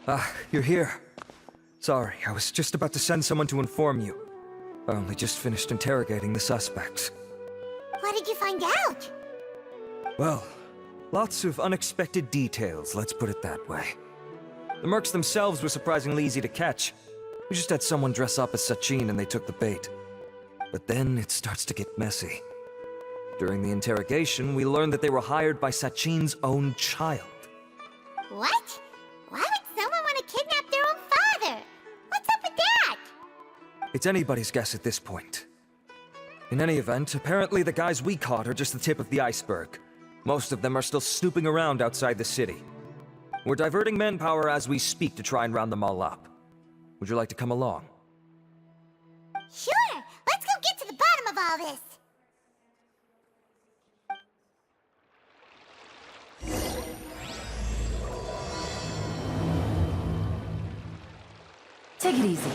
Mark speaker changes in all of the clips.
Speaker 1: Ah, you're here. Sorry, I was just about to send someone to inform you. I only just finished interrogating the suspects.
Speaker 2: What did you find out?
Speaker 1: Well, lots of unexpected details, let's put it that way. The mercs themselves were surprisingly easy to catch. We just had someone dress up as Sachin and they took the bait. But then it starts to get messy. During the interrogation, we learned that they were hired by Sachin's own child.
Speaker 2: What? Why would someone want to kidnap their own father? What's up with that?
Speaker 1: It's anybody's guess at this point. In any event, apparently the guys we caught are just the tip of the iceberg. Most of them are still snooping around outside the city. We're diverting manpower as we speak to try and round them all up. Would you like to come along?
Speaker 2: Sure! Let's go get to the bottom of all this!
Speaker 3: Take it easy.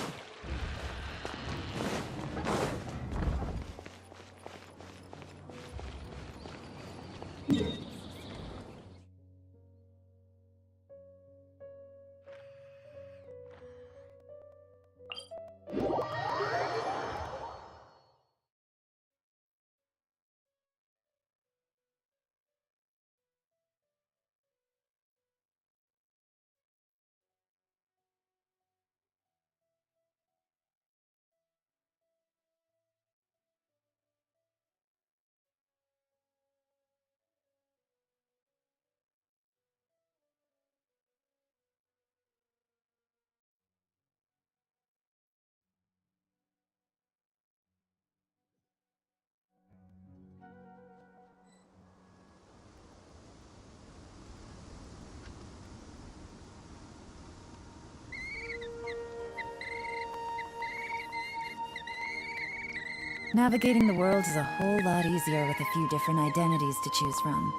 Speaker 3: Navigating the world is a whole lot easier with a few different identities to choose from.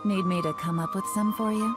Speaker 3: Need me to come up with some for you?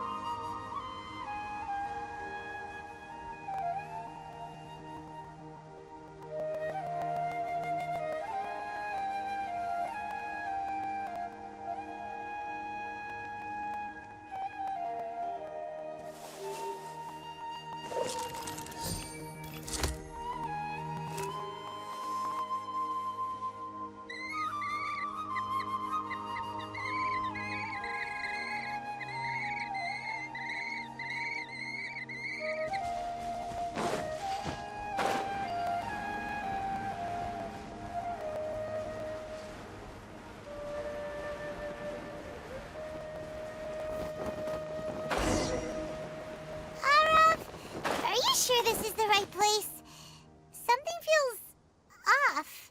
Speaker 2: Are you sure this is the right place? Something feels off.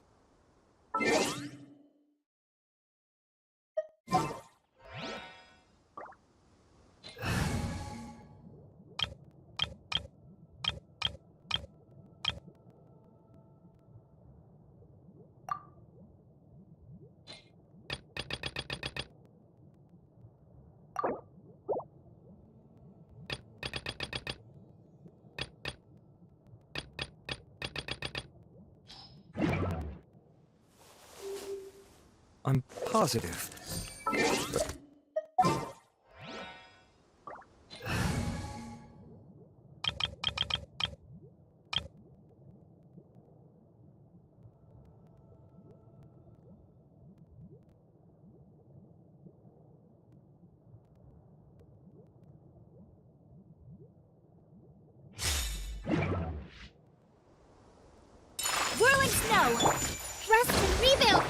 Speaker 1: I'm positive.
Speaker 2: Whirling snow! Rest and rebuild!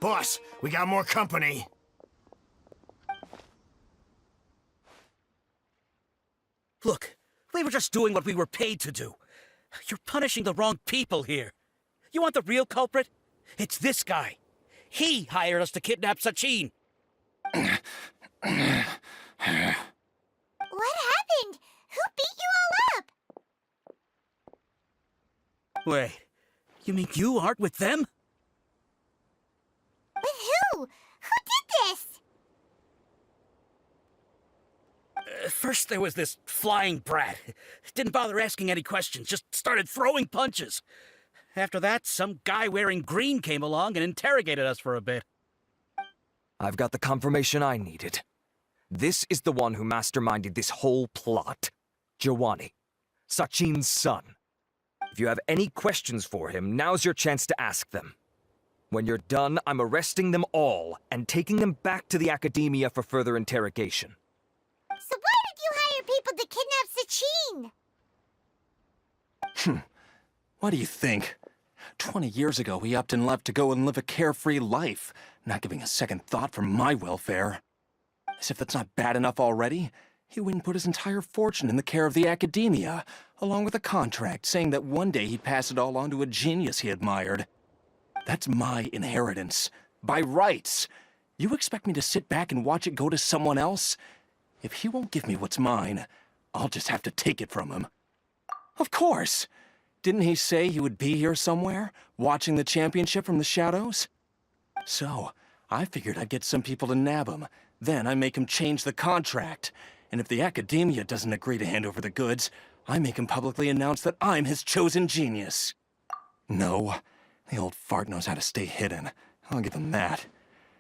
Speaker 4: Boss, we got more company.
Speaker 5: Look, we were just doing what we were paid to do. You're punishing the wrong people here. You want the real culprit? It's this guy. He hired us to kidnap Sachin.
Speaker 2: What happened? Who beat you all up?
Speaker 5: Wait, you mean you aren't with them?
Speaker 2: With who? Who did this?
Speaker 5: First there was this flying brat. Didn't bother asking any questions, just started throwing punches. After that, some guy wearing green came along and interrogated us for a bit.
Speaker 1: I've got the confirmation I needed. This is the one who masterminded this whole plot. Giovanni, Sachin's son. If you have any questions for him, now's your chance to ask them. When you're done, I'm arresting them all and taking them back to the Academia for further interrogation.
Speaker 2: So why did you hire people to kidnap Sachin?
Speaker 6: What do you think? 20 years ago, he upped and left to go and live a carefree life, not giving a second thought for my welfare. As if that's not bad enough already, he went and put his entire fortune in the care of the Academia, along with a contract saying that one day he'd pass it all on to a genius he admired. That's my inheritance, by rights. You expect me to sit back and watch it go to someone else? If he won't give me what's mine, I'll just have to take it from him. Of course! Didn't he say he would be here somewhere, watching the championship from the shadows? So, I figured I'd get some people to nab him. Then I make him change the contract. And if the Academia doesn't agree to hand over the goods, I make him publicly announce that I'm his chosen genius. No, the old fart knows how to stay hidden. I'll give him that.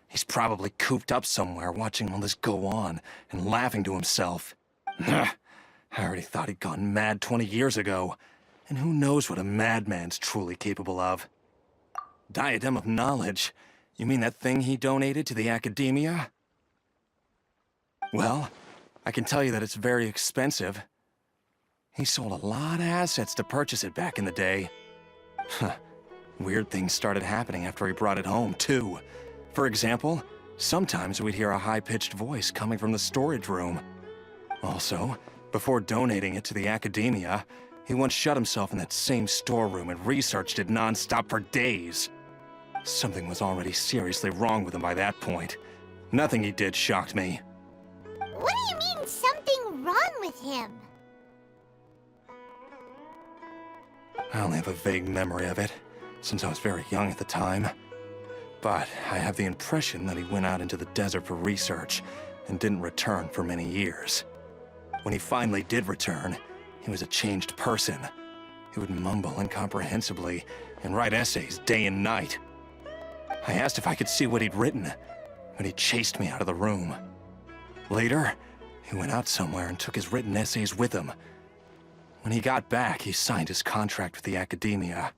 Speaker 6: He's probably cooped up somewhere watching all this go on and laughing to himself. I already thought he'd gone mad 20 years ago. And who knows what a madman's truly capable of. Diadem of Knowledge? You mean that thing he donated to the Academia? Well, I can tell you that it's very expensive. He sold a lot of assets to purchase it back in the day. Weird things started happening after he brought it home, too. For example, sometimes we'd hear a high-pitched voice coming from the storage room. Also, before donating it to the Academia, he once shut himself in that same storeroom and researched it non-stop for days. Something was already seriously wrong with him by that point. Nothing he did shocked me.
Speaker 2: What do you mean, something wrong with him?
Speaker 6: I only have a vague memory of it, since I was very young at the time. But I have the impression that he went out into the desert for research and didn't return for many years. When he finally did return, he was a changed person. He would mumble incomprehensibly and write essays day and night. I asked if I could see what he'd written, but he chased me out of the room. Later, he went out somewhere and took his written essays with him. When he got back, he signed his contract with the Academia.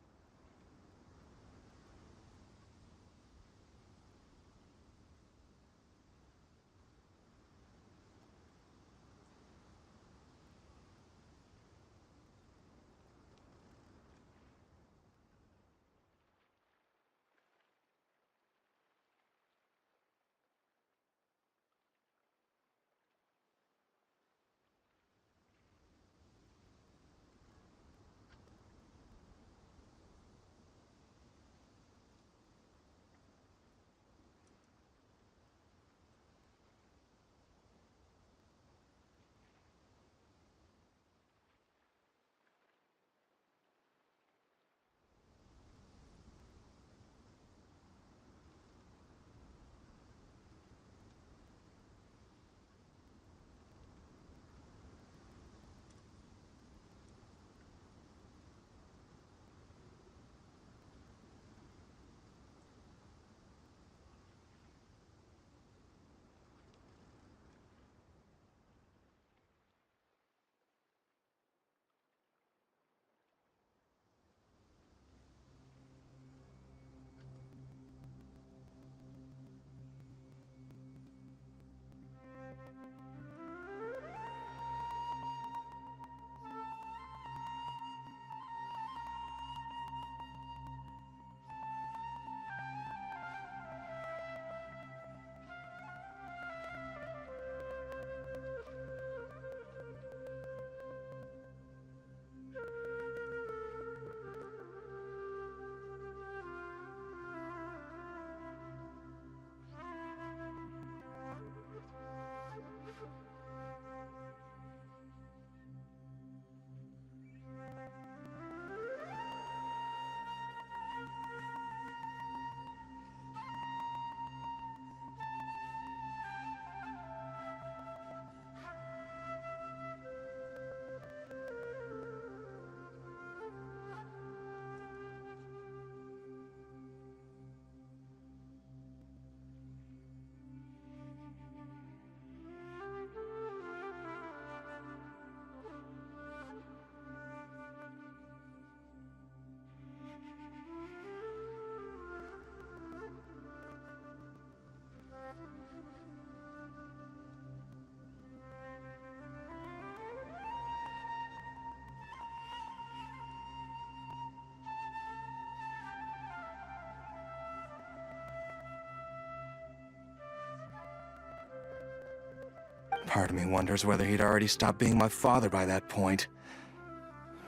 Speaker 6: Part of me wonders whether he'd already stopped being my father by that point.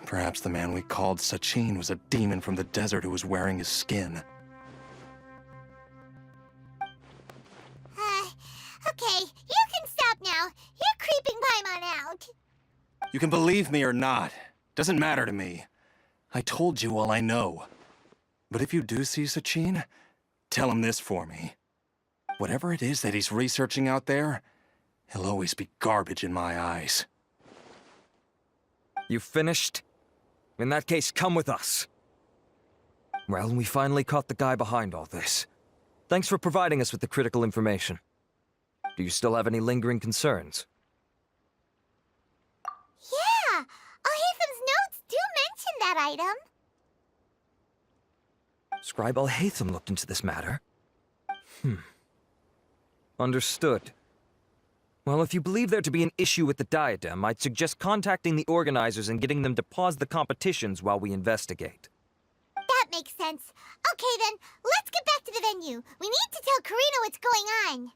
Speaker 6: Perhaps the man we called Sachin was a demon from the desert who was wearing his skin.
Speaker 2: Okay, you can stop now. You're creeping Paimon out.
Speaker 6: You can believe me or not. Doesn't matter to me. I told you all I know. But if you do see Sachin, tell him this for me. Whatever it is that he's researching out there, he'll always be garbage in my eyes.
Speaker 1: You finished? In that case, come with us. Well, we finally caught the guy behind all this. Thanks for providing us with the critical information. Do you still have any lingering concerns?
Speaker 2: Yeah, Al-Haytham's notes do mention that item.
Speaker 1: Scribe Al-Haytham looked into this matter. Understood. Well, if you believe there to be an issue with the diadem, I'd suggest contacting the organizers and getting them to pause the competitions while we investigate.
Speaker 2: That makes sense. Okay then, let's get back to the venue. We need to tell Karina what's going on.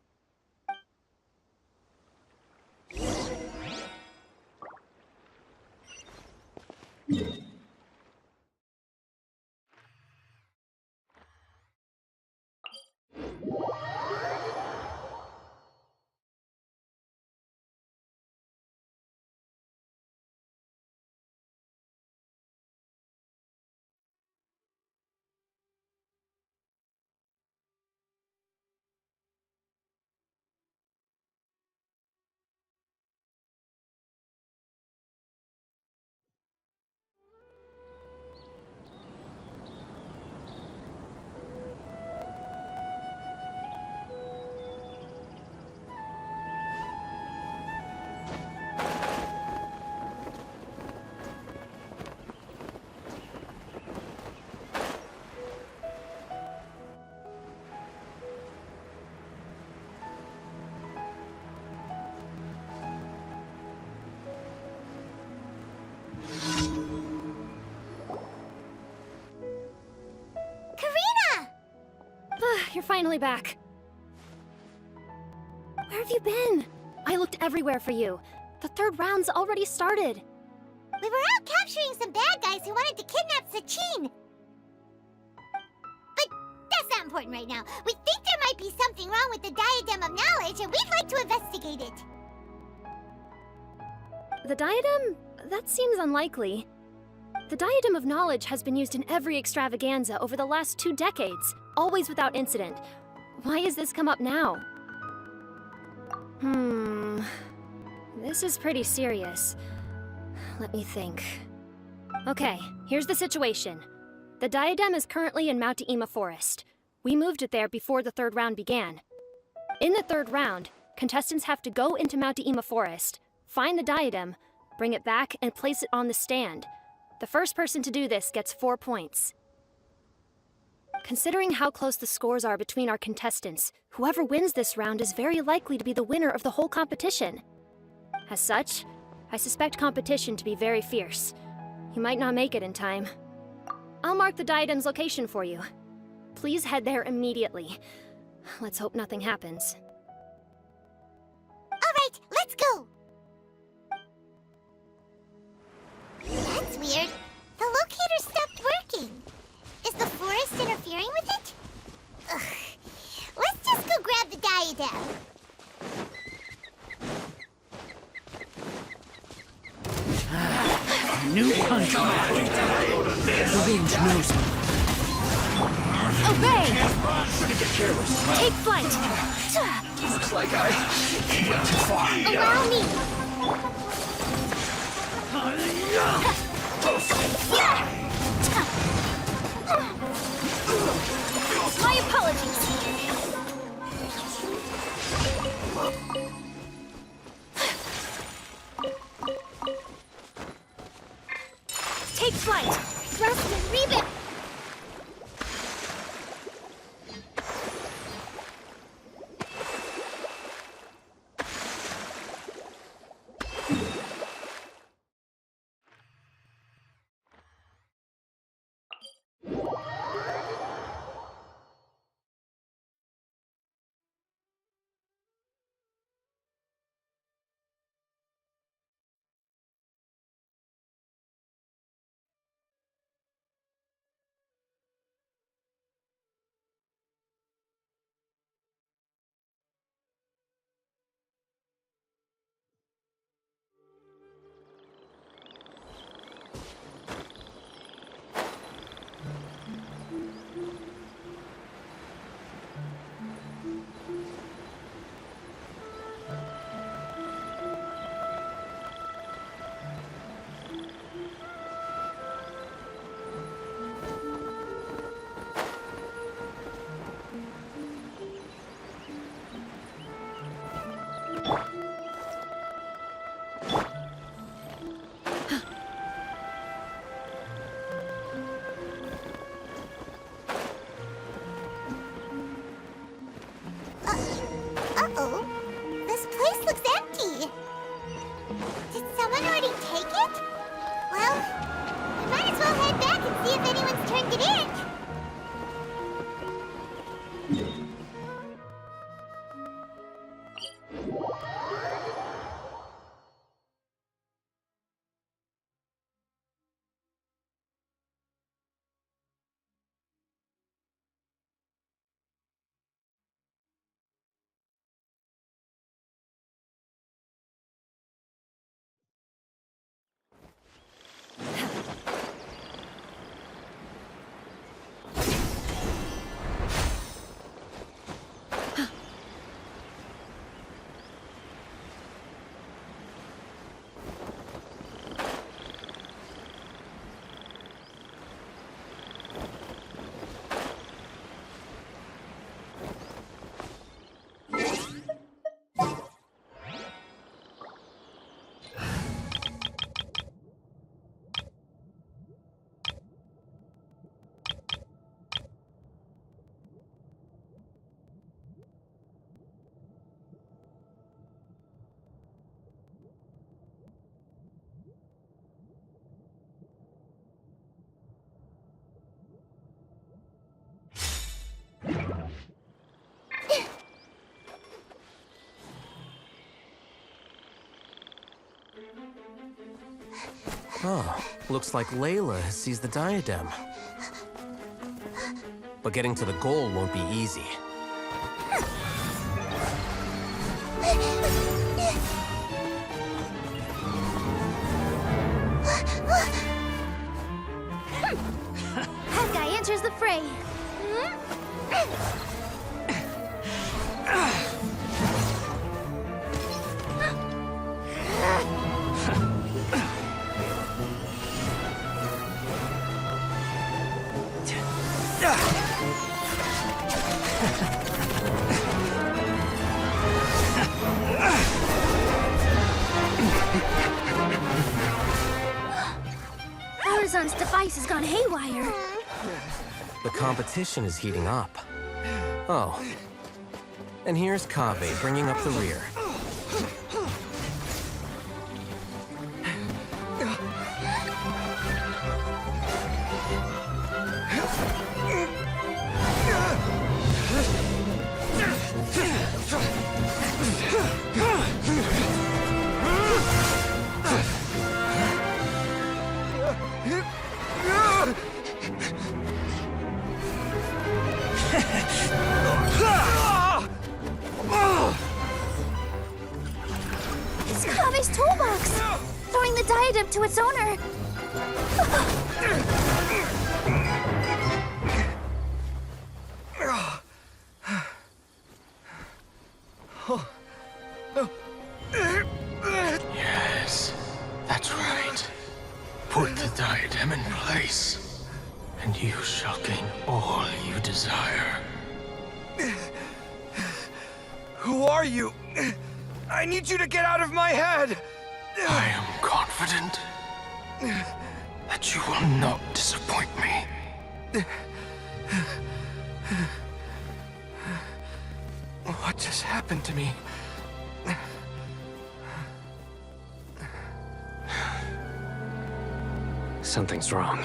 Speaker 7: You're finally back. Where have you been? I looked everywhere for you. The third round's already started.
Speaker 2: We were out capturing some bad guys who wanted to kidnap Sachin. But that's not important right now. We think there might be something wrong with the Diadem of Knowledge, and we'd like to investigate it.
Speaker 7: The diadem? That seems unlikely. The Diadem of Knowledge has been used in every extravaganza over the last 2 decades, always without incident. Why has this come up now? This is pretty serious. Let me think. Okay, here's the situation. The diadem is currently in Mount Ima Forest. We moved it there before the third round began. In the third round, contestants have to go into Mount Ima Forest, find the diadem, bring it back, and place it on the stand. The first person to do this gets 4 points. Considering how close the scores are between our contestants, whoever wins this round is very likely to be the winner of the whole competition. As such, I suspect competition to be very fierce. You might not make it in time. I'll mark the diadem's location for you. Please head there immediately. Let's hope nothing happens.
Speaker 2: All right, let's go! That's weird. The locator stopped working. Is the forest interfering with it? Ugh. Let's just go grab the diadem.
Speaker 5: New punch bag. The wind knows me.
Speaker 7: Obey! Take flight!
Speaker 4: Looks like I went too far.
Speaker 7: Allow me! My apologies! Take flight! Thrust and reap it!
Speaker 8: Oh, looks like Layla has seized the diadem. But getting to the goal won't be easy.
Speaker 2: That guy enters the fray.
Speaker 7: Horizon's device has gone haywire.
Speaker 8: The competition is heating up. Oh. And here's Kaveh bringing up the rear.
Speaker 2: It's Kaveh's toolbox! Throwing the diadem to its owner!
Speaker 6: Yes, that's right. Put the diadem in place, and you shall gain all you desire.
Speaker 1: Who are you? I need you to get out of my head!
Speaker 6: I am confident that you will not disappoint me.
Speaker 1: What just happened to me?
Speaker 8: Something's wrong.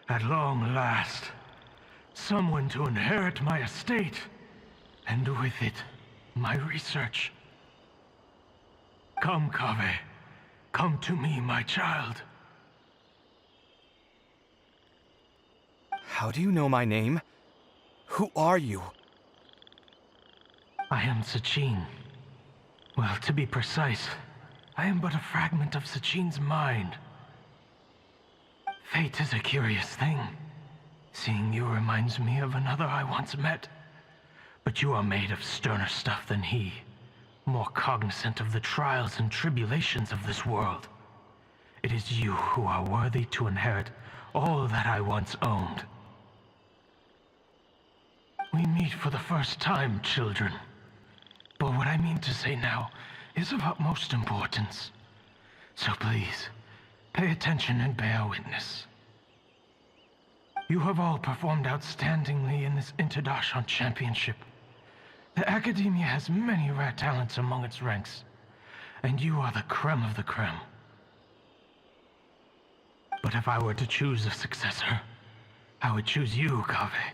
Speaker 9: At long last, someone to inherit my estate, and with it, my research. Come, Kaveh. Come to me, my child.
Speaker 1: How do you know my name? Who are you?
Speaker 9: I am Sachin. Well, to be precise, I am but a fragment of Sachin's mind. Fate is a curious thing. Seeing you reminds me of another I once met. But you are made of sterner stuff than he. More cognizant of the trials and tribulations of this world. It is you who are worthy to inherit all that I once owned. We meet for the first time, children. But what I mean to say now is of utmost importance. So please, pay attention and bear witness. You have all performed outstandingly in this Interdashon Championship. The Academia has many rare talents among its ranks, and you are the creme of the creme. But if I were to choose a successor, I would choose you, Kaveh.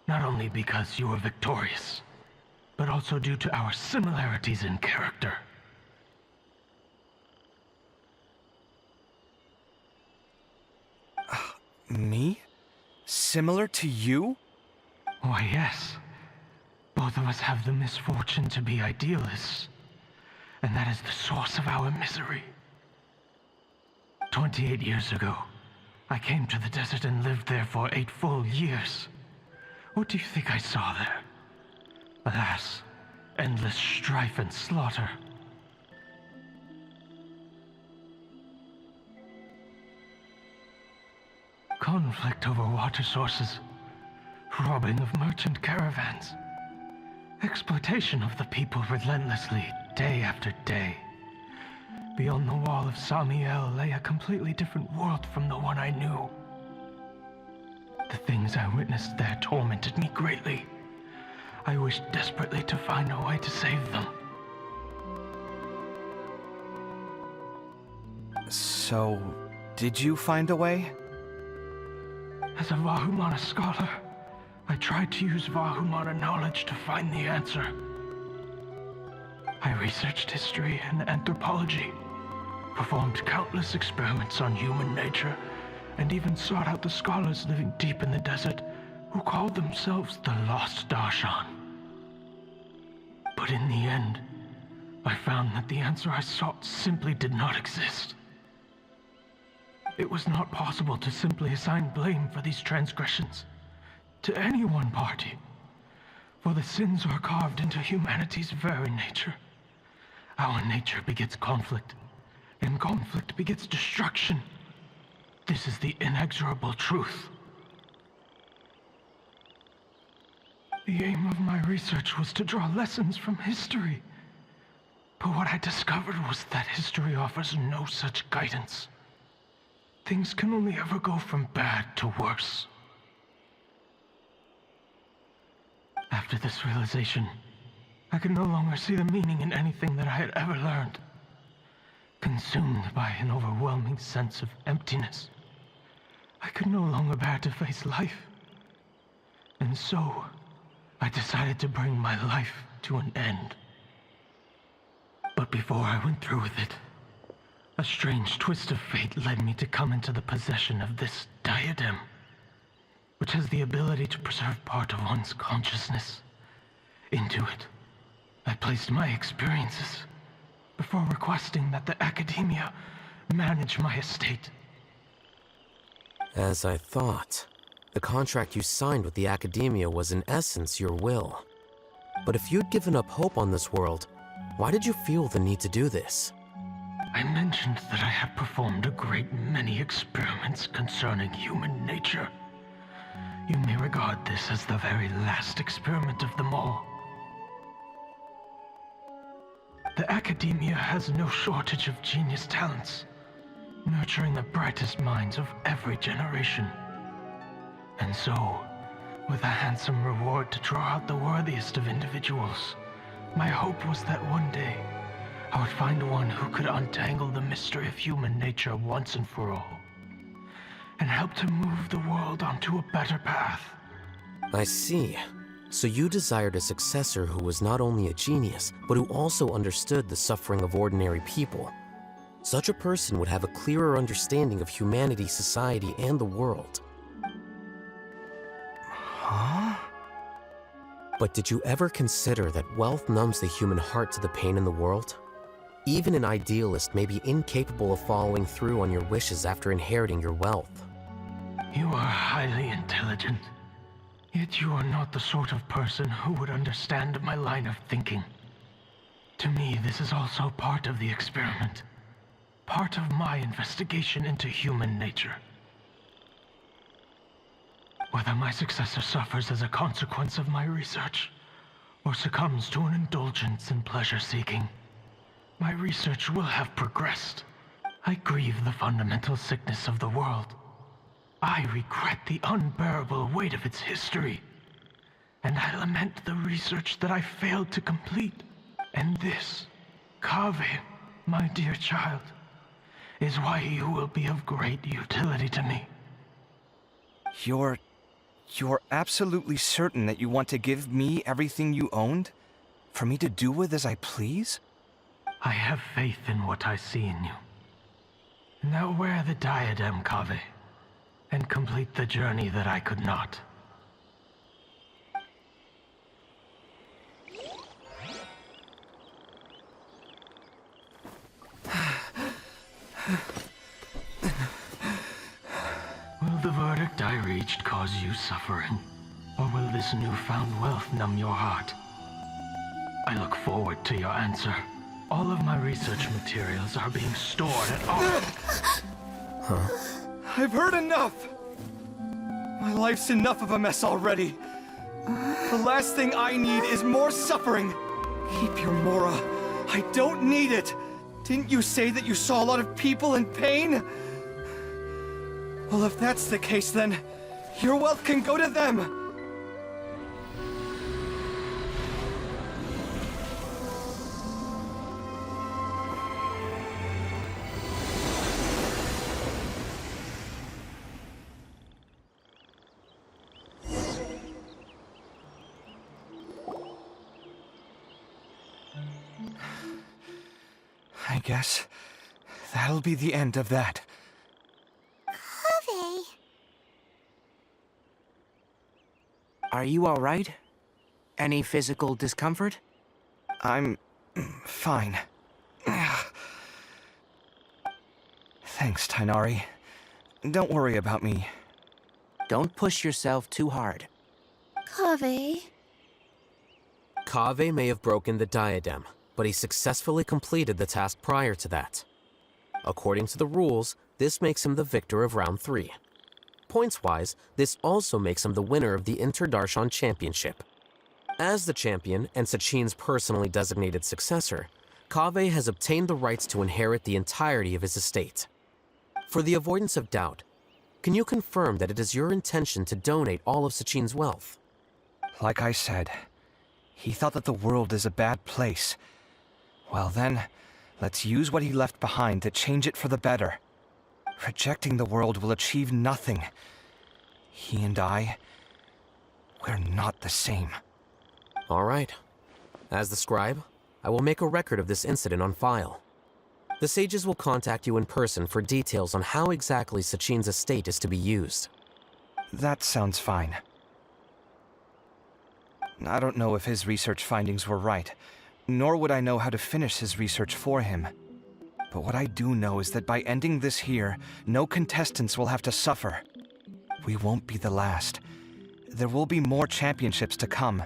Speaker 9: Not only because you were victorious, but also due to our similarities in character.
Speaker 1: Me? Similar to you?
Speaker 9: Why, yes. Both of us have the misfortune to be idealists, and that is the source of our misery. 28 years ago, I came to the desert and lived there for 8 full years. What do you think I saw there? Alas, endless strife and slaughter. Conflict over water sources, robbing of merchant caravans, exploitation of the people relentlessly, day after day. Beyond the wall of Samiel lay a completely different world from the one I knew. The things I witnessed there tormented me greatly. I wished desperately to find a way to save them.
Speaker 6: So, did you find a way?
Speaker 9: As a Vahumana scholar, I tried to use Vahumana knowledge to find the answer. I researched history and anthropology, performed countless experiments on human nature, and even sought out the scholars living deep in the desert who called themselves the Lost Darshan. But in the end, I found that the answer I sought simply did not exist. It was not possible to simply assign blame for these transgressions to any one party, for the sins are carved into humanity's very nature. Our nature begets conflict, and conflict begets destruction. This is the inexorable truth. The aim of my research was to draw lessons from history. But what I discovered was that history offers no such guidance. Things can only ever go from bad to worse. After this realization, I could no longer see the meaning in anything that I had ever learned. Consumed by an overwhelming sense of emptiness, I could no longer bear to face life. And so, I decided to bring my life to an end. But before I went through with it, a strange twist of fate led me to come into the possession of this diadem, which has the ability to preserve part of one's consciousness. Into it, I placed my experiences before requesting that the Academia manage my estate.
Speaker 8: As I thought, the contract you signed with the Academia was in essence your will. But if you'd given up hope on this world, why did you feel the need to do this?
Speaker 9: I mentioned that I had performed a great many experiments concerning human nature. You may regard this as the very last experiment of them all. The Academia has no shortage of genius talents, nurturing the brightest minds of every generation. And so, with a handsome reward to draw out the worthiest of individuals, my hope was that one day, I would find one who could untangle the mystery of human nature once and for all, and help to move the world onto a better path.
Speaker 8: I see. So you desired a successor who was not only a genius, but who also understood the suffering of ordinary people. Such a person would have a clearer understanding of humanity, society, and the world.
Speaker 6: Huh?
Speaker 8: But did you ever consider that wealth numbs the human heart to the pain in the world? Even an idealist may be incapable of following through on your wishes after inheriting your wealth.
Speaker 9: You are highly intelligent, yet you are not the sort of person who would understand my line of thinking. To me, this is also part of the experiment, part of my investigation into human nature. Whether my successor suffers as a consequence of my research, or succumbs to an indulgence in pleasure-seeking, my research will have progressed. I grieve the fundamental sickness of the world. I regret the unbearable weight of its history. And I lament the research that I failed to complete. And this, Kaveh, my dear child, is why you will be of great utility to me.
Speaker 6: You're absolutely certain that you want to give me everything you owned? For me to do with as I please?
Speaker 9: I have faith in what I see in you. Now wear the diadem, Kaveh, and complete the journey that I could not. Will the verdict I reached cause you suffering? Or will this newfound wealth numb your heart? I look forward to your answer. All of my research materials are being stored at all.
Speaker 6: I've heard enough! My life's enough of a mess already. The last thing I need is more suffering. Keep your Mora I don't need it! Didn't you say that you saw a lot of people in pain? Well, if that's the case, then your wealth can go to them! I guess that'll be the end of that.
Speaker 2: Kaveh.
Speaker 10: Are you alright? Any physical discomfort?
Speaker 6: I'm fine. Thanks, Tainari. Don't worry about me.
Speaker 10: Don't push yourself too hard.
Speaker 2: Kaveh.
Speaker 8: Kaveh may have broken the diadem, but he successfully completed the task prior to that. According to the rules, this makes him the victor of round 3. Points-wise, this also makes him the winner of the Interdarshan Championship. As the champion and Sachin's personally designated successor, Kaveh has obtained the rights to inherit the entirety of his estate. For the avoidance of doubt, can you confirm that it is your intention to donate all of Sachin's wealth?
Speaker 6: Like I said, he thought that the world is a bad place. Well then, let's use what he left behind to change it for the better. Rejecting the world will achieve nothing. He and I, we're not the same.
Speaker 8: All right. As the scribe, I will make a record of this incident on file. The sages will contact you in person for details on how exactly Sachin's estate is to be used.
Speaker 6: That sounds fine. I don't know if his research findings were right, nor would I know how to finish his research for him. But what I do know is that by ending this here, no contestants will have to suffer. We won't be the last. There will be more championships to come,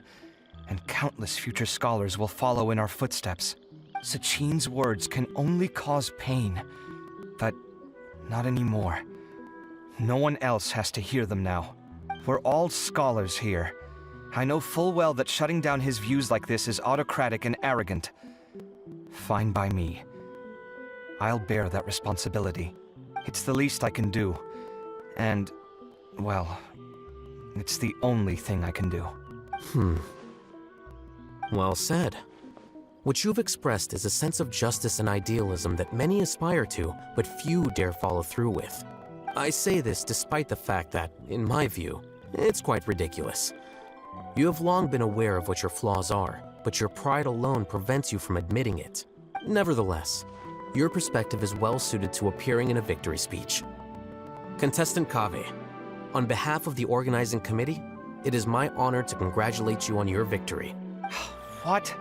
Speaker 6: and countless future scholars will follow in our footsteps. Sachin's words can only cause pain, but not anymore. No one else has to hear them now. We're all scholars here. I know full well that shutting down his views like this is autocratic and arrogant. Fine by me. I'll bear that responsibility. It's the least I can do. And, well, it's the only thing I can do.
Speaker 8: Well said. What you've expressed is a sense of justice and idealism that many aspire to, but few dare follow through with. I say this despite the fact that, in my view, it's quite ridiculous. You have long been aware of what your flaws are, but your pride alone prevents you from admitting it. Nevertheless, your perspective is well suited to appearing in a victory speech. Contestant Kaveh, on behalf of the organizing committee, it is my honor to congratulate you on your victory.
Speaker 6: What?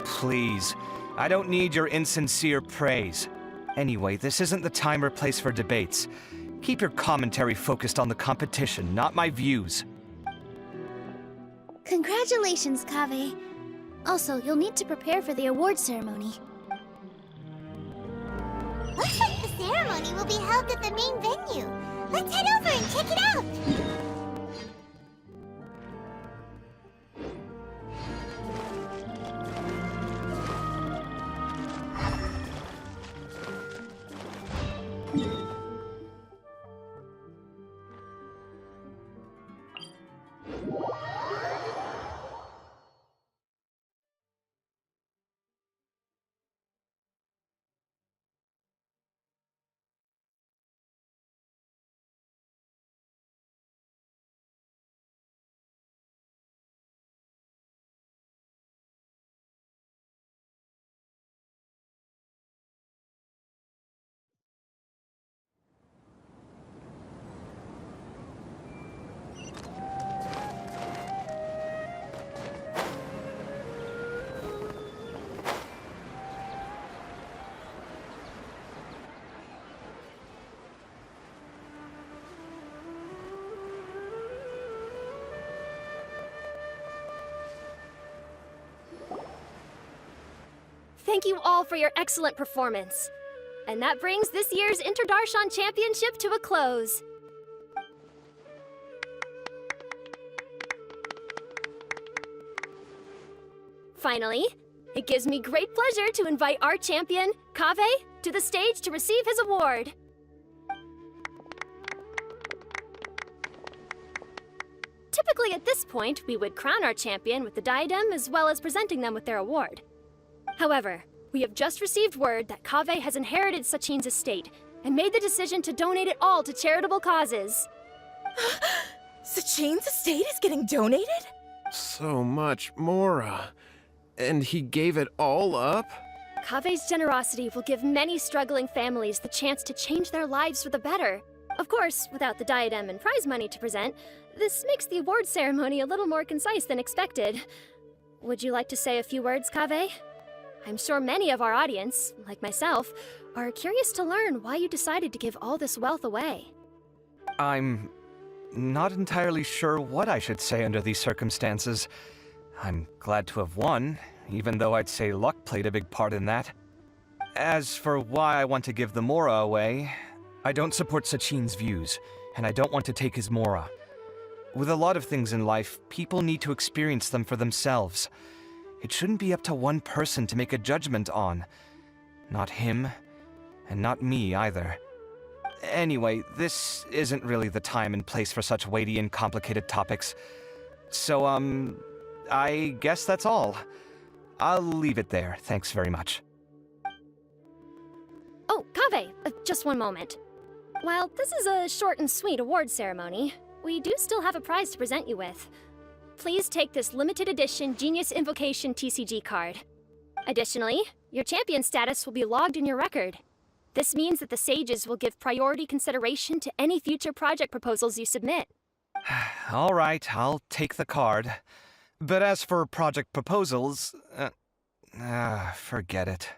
Speaker 6: Please. I don't need your insincere praise. Anyway, this isn't the time or place for debates. Keep your commentary focused on the competition, not my views.
Speaker 2: Congratulations, Kaveh. Also, you'll need to prepare for the award ceremony. Looks like the ceremony will be held at the main venue. Let's head over and check it out!
Speaker 7: Thank you all for your excellent performance. And that brings this year's Interdarshan Championship to a close. Finally, It gives me great pleasure to invite our champion, Kaveh, to the stage to receive his award. Typically at this point, we would crown our champion with the diadem as well as presenting them with their award. However, we have just received word that Kaveh has inherited Sachin's estate and made the decision to donate it all to charitable causes.
Speaker 11: Sachin's estate is getting donated?
Speaker 12: So much, Mora. And he gave it all up?
Speaker 7: Kaveh's generosity will give many struggling families the chance to change their lives for the better. Of course, without the diadem and prize money to present, this makes the award ceremony a little more concise than expected. Would you like to say a few words, Kaveh? I'm sure many of our audience, like myself, are curious to learn why you decided to give all this wealth away.
Speaker 1: I'm not entirely sure what I should say under these circumstances. I'm glad to have won, even though I'd say luck played a big part in that. As for why I want to give the Mora away, I don't support Sachin's views, and I don't want to take his Mora. With a lot of things in life, people need to experience them for themselves. It shouldn't be up to one person to make a judgment on. Not him, and not me either. Anyway, this isn't really the time and place for such weighty and complicated topics. So, I guess that's all. I'll leave it there. Thanks very much.
Speaker 7: Oh, Kaveh, just one moment. While this is a short and sweet award ceremony, we do still have a prize to present you with. Please take this limited edition Genius Invocation TCG card. Additionally, your champion status will be logged in your record. This means that the sages will give priority consideration to any future project proposals you submit.
Speaker 1: All right, I'll take the card. But as for project proposals, forget it.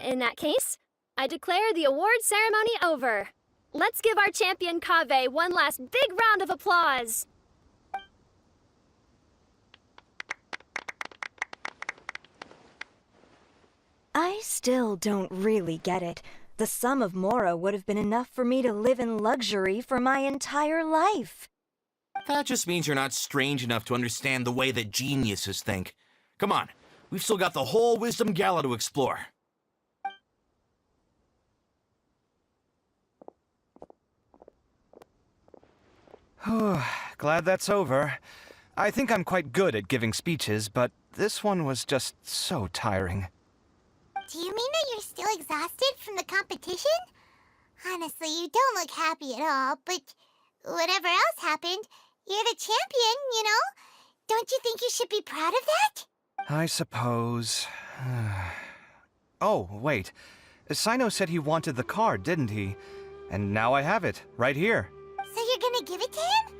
Speaker 7: In that case, I declare the award ceremony over. Let's give our champion Kaveh one last big round of applause.
Speaker 11: I still don't really get it. The sum of Mora would have been enough for me to live in luxury for my entire life.
Speaker 5: That just means you're not strange enough to understand the way that geniuses think. Come on, we've still got the whole Wisdom Gala to explore.
Speaker 1: Glad that's over. I think I'm quite good at giving speeches, but this one was just so tiring.
Speaker 2: Do you mean that you're still exhausted from the competition? Honestly, you don't look happy at all, but whatever else happened, you're the champion, you know? Don't you think you should be proud of that?
Speaker 1: I suppose. Oh, wait. Sino said he wanted the card, didn't he? And now I have it, right here.
Speaker 2: So you're gonna give it to him?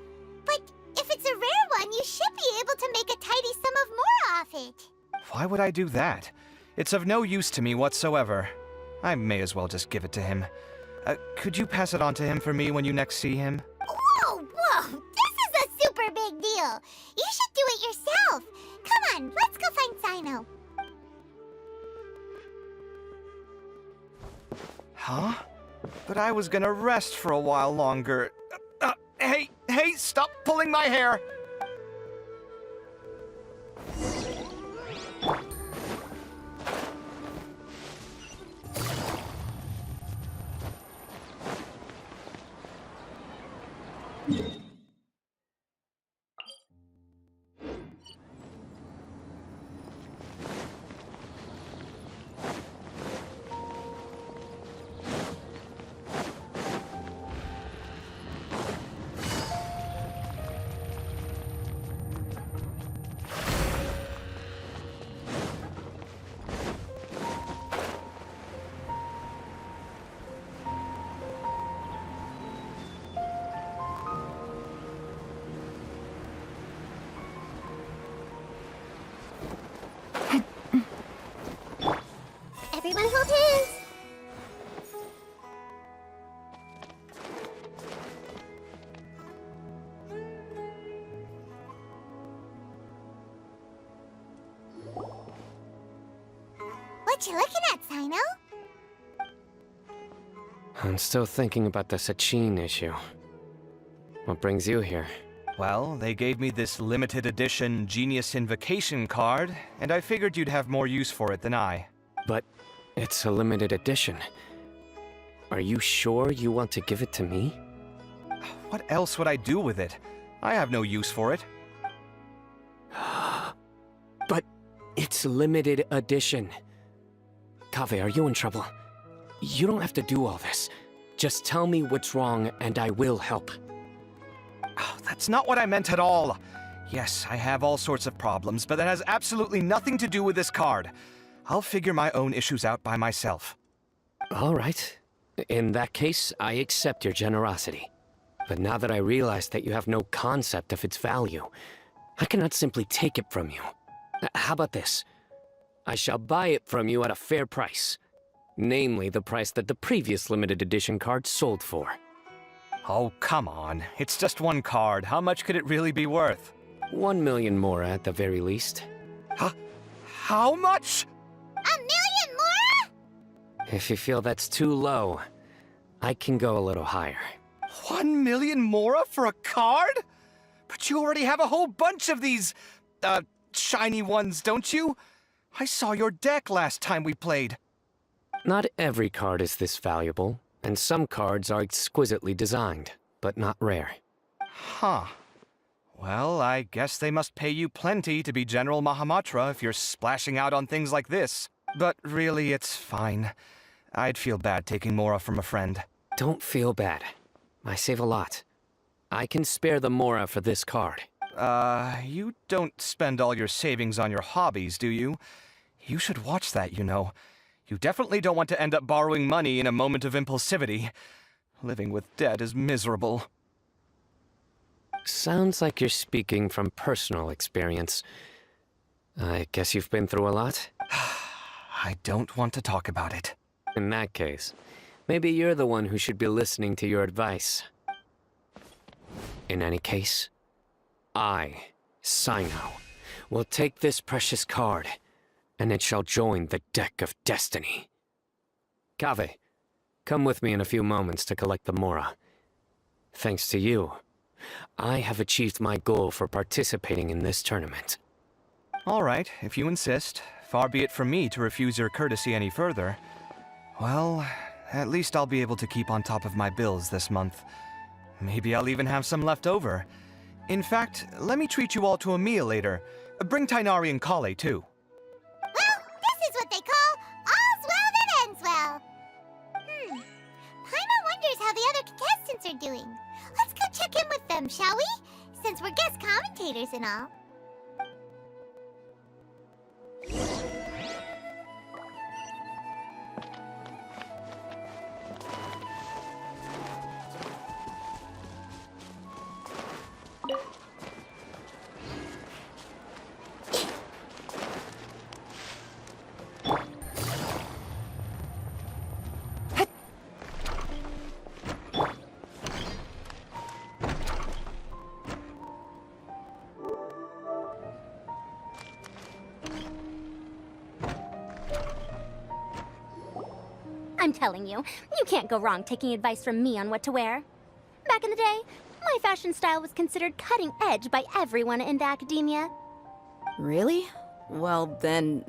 Speaker 2: But if it's a rare one, you should be able to make a tidy sum of more off it.
Speaker 1: Why would I do that? It's of no use to me whatsoever. I may as well just give it to him. Could you pass it on to him for me when you next see him?
Speaker 2: Whoa, whoa! This is a super big deal! You should do it yourself! Come on, let's go find Sino.
Speaker 1: Huh? But I was gonna rest for a while longer. Hey, stop pulling my hair!
Speaker 2: Everyone hold hands! What you looking at, Sino?
Speaker 8: I'm still thinking about the Sachin issue. What brings you here?
Speaker 13: Well, they gave me this limited edition Genius Invocation card, and I figured you'd have more use for it than I.
Speaker 8: But it's a limited edition. Are you sure you want to give it to me?
Speaker 13: What else would I do with it? I have no use for it.
Speaker 8: But it's limited edition. Kaveh, are you in trouble? You don't have to do all this. Just tell me what's wrong and I will help.
Speaker 13: Oh, that's not what I meant at all. Yes, I have all sorts of problems, but that has absolutely nothing to do with this card. I'll figure my own issues out by myself.
Speaker 8: All right. In that case, I accept your generosity. But now that I realize that you have no concept of its value, I cannot simply take it from you. How about this? I shall buy it from you at a fair price. Namely, the price that the previous limited edition card sold for.
Speaker 13: Oh, come on. It's just one card. How much could it really be worth?
Speaker 8: 1 million more at the very least.
Speaker 13: Huh? How much?
Speaker 2: 1 million more?
Speaker 8: If you feel that's too low, I can go a little higher.
Speaker 13: 1 million mora for a card? But you already have a whole bunch of these, shiny ones, don't you? I saw your deck last time we played.
Speaker 8: Not every card is this valuable, and some cards are exquisitely designed, but not rare.
Speaker 13: Huh. Well, I guess they must pay you plenty to be General Mahamatra if you're splashing out on things like this. But really, it's fine. I'd feel bad taking mora from a friend.
Speaker 8: Don't feel bad. I save a lot. I can spare the mora for this card.
Speaker 13: You don't spend all your savings on your hobbies, do you? You should watch that, you know. You definitely don't want to end up borrowing money in a moment of impulsivity. Living with debt is miserable.
Speaker 8: Sounds like you're speaking from personal experience. I guess you've been through a lot?
Speaker 13: I don't want to talk about it.
Speaker 8: In that case, maybe you're the one who should be listening to your advice. In any case, I, Sino, will take this precious card, and it shall join the deck of destiny. Kaveh, come with me in a few moments to collect the mora. Thanks to you, I have achieved my goal for participating in this tournament.
Speaker 13: All right, if you insist. Far be it from me to refuse your courtesy any further. Well, at least I'll be able to keep on top of my bills this month. Maybe I'll even have some left over. In fact, let me treat you all to a meal later. Bring Tainari and Kale, too.
Speaker 2: Well, this is what they call all's well that ends well. Paimon wonders how the other contestants are doing. Let's go check in with them, shall we? Since we're guest commentators and all.
Speaker 7: I'm telling you, you can't go wrong taking advice from me on what to wear. Back in the day, my fashion style was considered cutting edge by everyone in the academia.
Speaker 14: Really? Well then,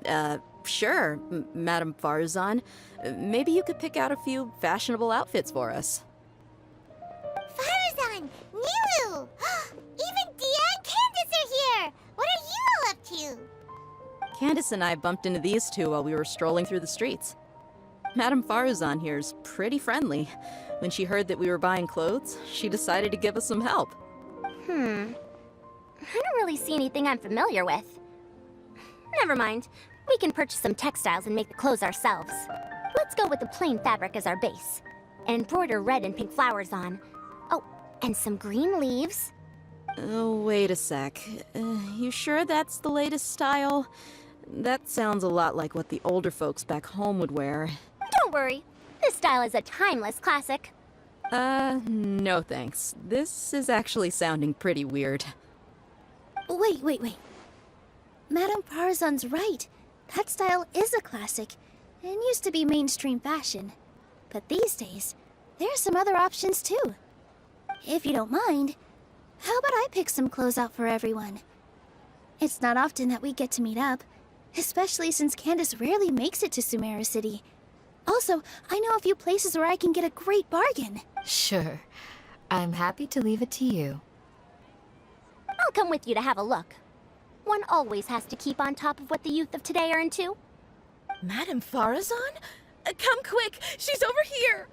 Speaker 14: sure, Madame Farzan. Maybe you could pick out a few fashionable outfits for us.
Speaker 2: Farzan! Nilu! Even Dia and Candace are here! What are you all up to?
Speaker 14: Candace and I bumped into these two while we were strolling through the streets. Madame Farzan here's pretty friendly. When she heard that we were buying clothes, she decided to give us some help.
Speaker 7: I don't really see anything I'm familiar with. Never mind. We can purchase some textiles and make the clothes ourselves. Let's go with the plain fabric as our base. And embroider red and pink flowers on. Oh, and some green leaves.
Speaker 14: Oh, wait a sec. You sure that's the latest style? That sounds a lot like what the older folks back home would wear.
Speaker 7: Don't worry. This style is a timeless classic.
Speaker 14: No thanks. This is actually sounding pretty weird.
Speaker 15: Wait. Madame Farzan's right. That style is a classic, and used to be mainstream fashion. But these days, there are some other options too. If you don't mind, How about I pick some clothes out for everyone? It's not often that we get to meet up, especially since Candace rarely makes it to Sumeru City. Also, I know a few places where I can get a great bargain.
Speaker 16: Sure. I'm happy to leave it to you.
Speaker 2: I'll come with you to have a look. One always has to keep on top of what the youth of today are into.
Speaker 17: Madame Farazan? Come quick! She's over here!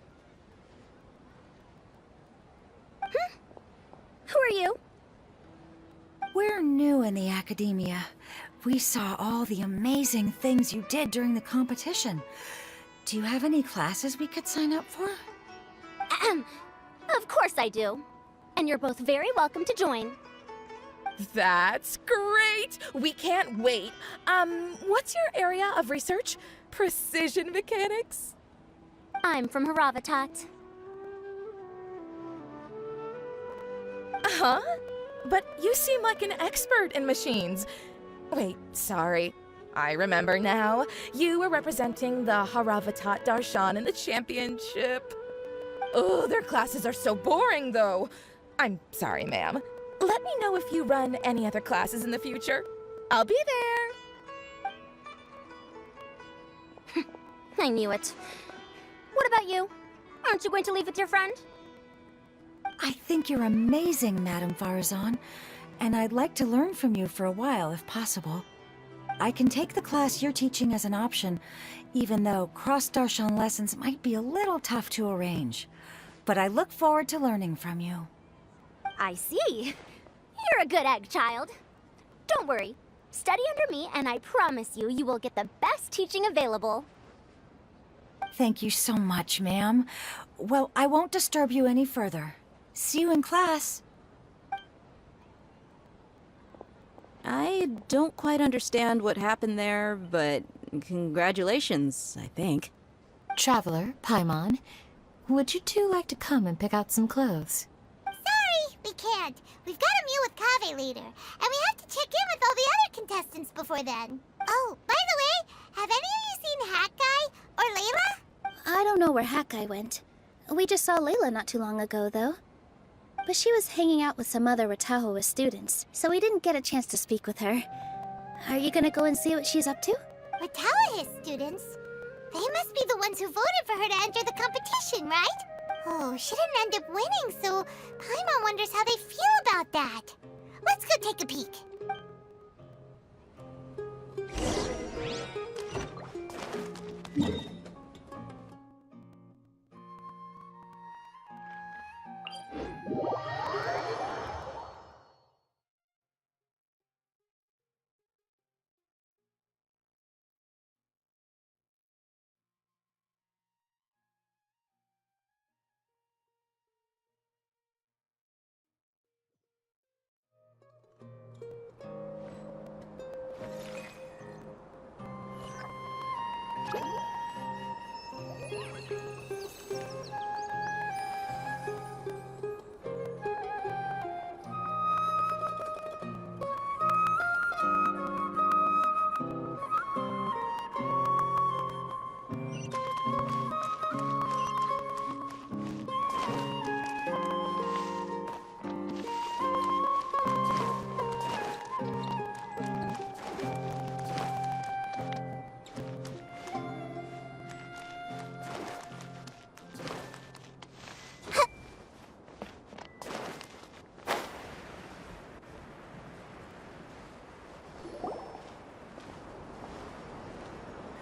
Speaker 2: Who are you?
Speaker 3: We're new in the academia. We saw all the amazing things you did during the competition. Do you have any classes we could sign up for?
Speaker 2: Of course I do. And you're both very welcome to join.
Speaker 17: That's great! We can't wait. What's your area of research? Precision mechanics?
Speaker 2: I'm from Haravatat.
Speaker 17: Huh? But you seem like an expert in machines. Wait, sorry. I remember now. You were representing the Haravatat Darshan in the championship. Oh, their classes are so boring, though. I'm sorry, ma'am. Let me know if you run any other classes in the future. I'll be there.
Speaker 2: I knew it. What about you? Aren't you going to leave with your friend?
Speaker 3: I think you're amazing, Madame Farazan, and I'd like to learn from you for a while, if possible. I can take the class you're teaching as an option, even though cross-Darshan lessons might be a little tough to arrange. But I look forward to learning from you.
Speaker 2: I see. You're a good egg, child. Don't worry. Study under me, and I promise you, you will get the best teaching available.
Speaker 3: Thank you so much, ma'am. Well, I won't disturb you any further. See you in class.
Speaker 14: I don't quite understand what happened there, but congratulations, I think.
Speaker 16: Traveler, Paimon, would you two like to come and pick out some clothes?
Speaker 2: Sorry, we can't. We've got a meal with Kaveh later, and we have to check in with all the other contestants before then. Oh, by the way, have any of you seen Hat Guy or Layla?
Speaker 15: I don't know where Hat Guy went. We just saw Layla not too long ago, though. But she was hanging out with some other Watahoa students, so we didn't get a chance to speak with her. Are you gonna go and see what she's up to?
Speaker 2: Watahoa students? They must be the ones who voted for her to enter the competition, right? Oh, she didn't end up winning, so Paimon wonders how they feel about that. Let's go take a peek.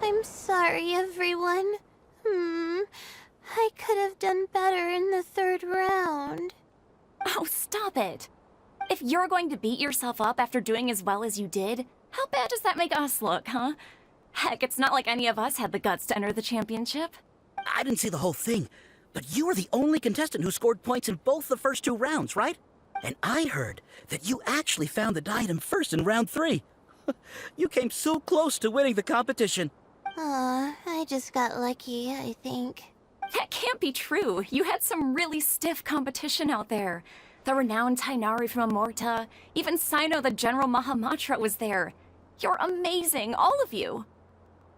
Speaker 2: I'm sorry, everyone. I could have done better in the third round.
Speaker 18: Oh, stop it. If you're going to beat yourself up after doing as well as you did, how bad does that make us look, huh? Heck, it's not like any of us had the guts to enter the championship.
Speaker 5: I didn't see the whole thing, but you were the only contestant who scored points in both the first two rounds, right? And I heard that you actually found the diadem first in round 3. You came so close to winning the competition.
Speaker 2: Aw, I just got lucky, I think.
Speaker 18: That can't be true. You had some really stiff competition out there. The renowned Tainari from Amorta, even Sino the General Mahamatra was there. You're amazing, all of you.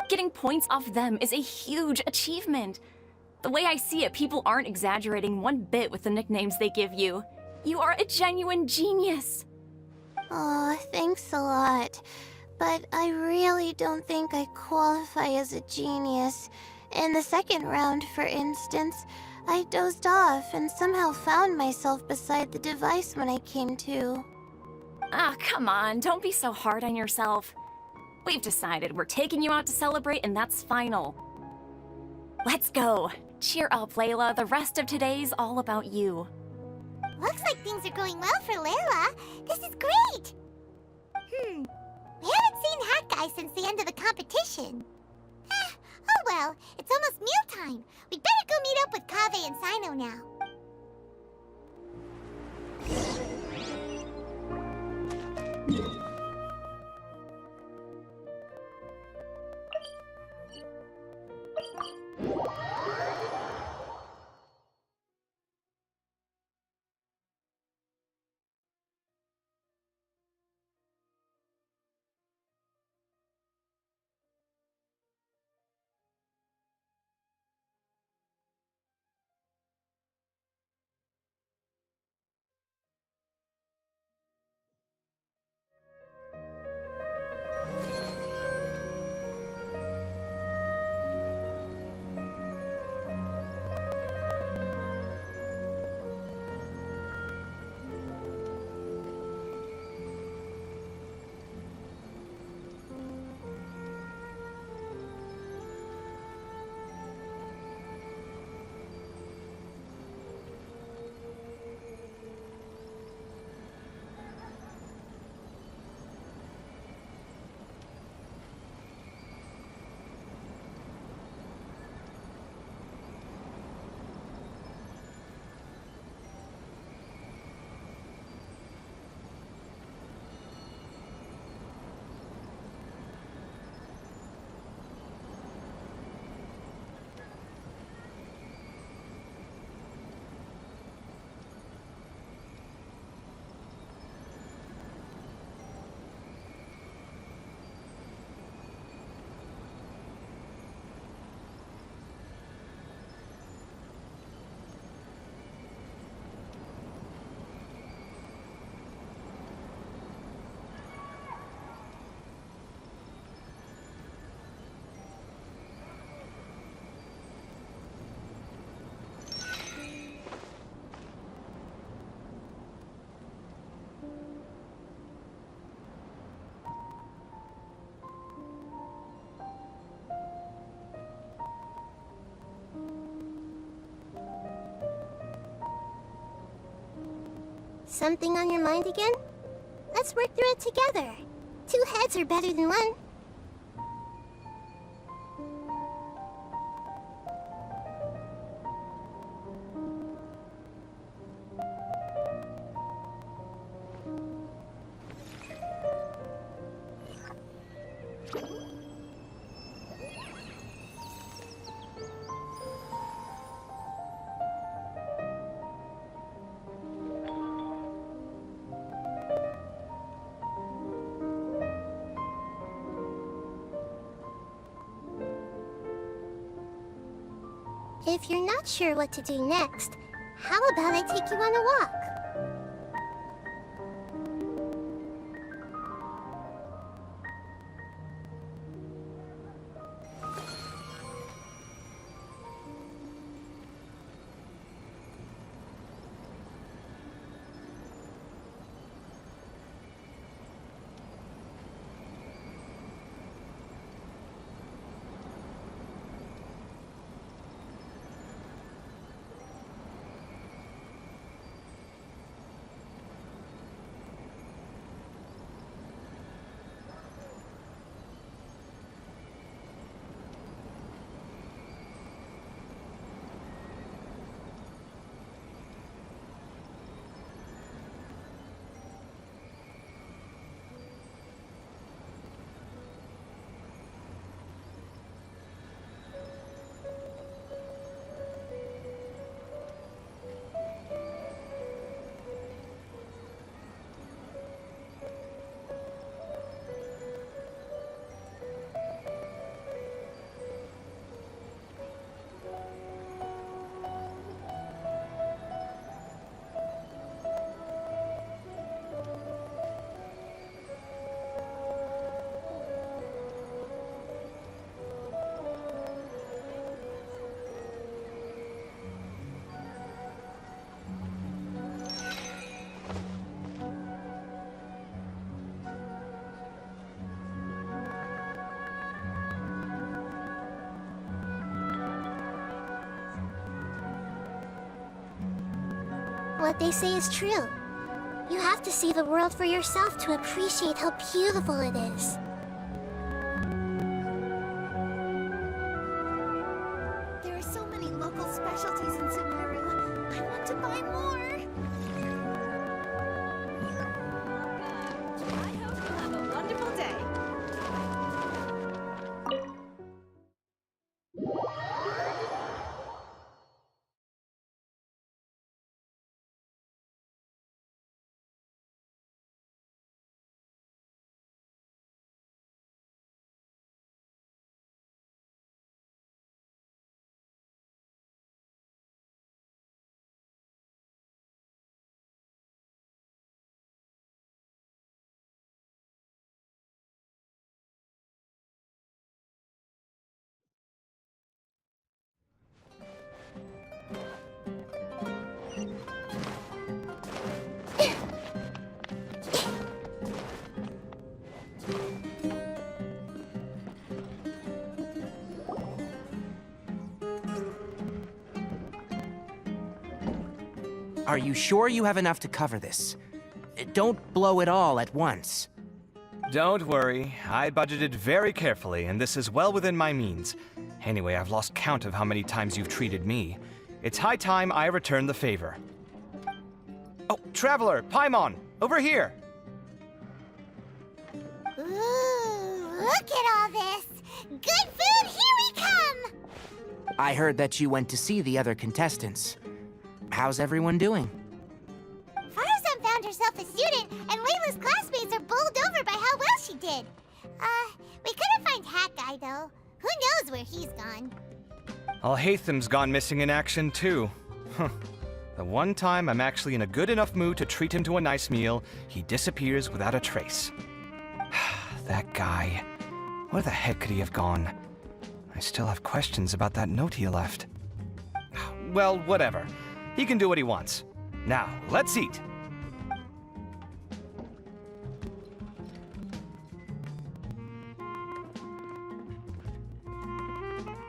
Speaker 18: Getting points off them is a huge achievement. The way I see it, people aren't exaggerating one bit with the nicknames they give you. You are a genuine genius.
Speaker 2: Oh, thanks a lot. But I really don't think I qualify as a genius. In the second round, for instance, I dozed off and somehow found myself beside the device when I came to.
Speaker 18: Ah, come on, don't be so hard on yourself. We've decided we're taking you out to celebrate, and that's final. Let's go. Cheer up, Layla. The rest of today's all about you.
Speaker 2: Looks like things are going well for Layla. This is great! We haven't seen Hat Guy since the end of the competition. Oh well, it's almost mealtime. We'd better go meet up with Kaveh and Sino now. Something on your mind again? Let's work through it together. 2 heads are better than 1. If you're not sure what to do next, how about I take you on a walk? what they say is true. You have to see the world for yourself to appreciate how beautiful it is. There are so many local specialties in Sumeru. I want to buy more.
Speaker 3: I hope you have a wonderful day.
Speaker 10: Are you sure you have enough to cover this? Don't blow it all at once.
Speaker 13: Don't worry. I budgeted very carefully, and this is well within my means. Anyway, I've lost count of how many times you've treated me. It's high time I return the favor. Oh, Traveler, Paimon, over here!
Speaker 2: Ooh, look at all this! Good food, here we come!
Speaker 10: I heard that you went to see the other contestants. How's everyone doing?
Speaker 2: Farazan found herself a student, and Layla's classmates are bowled over by how well she did. We couldn't find Hat Guy, though. Who knows where he's gone?
Speaker 13: Alhaitham's gone missing in action, too. Huh. The one time I'm actually in a good enough mood to treat him to a nice meal, he disappears without a trace. That guy. Where the heck could he have gone? I still have questions about that note he left. Well, whatever. He can do what he wants. Now, let's eat.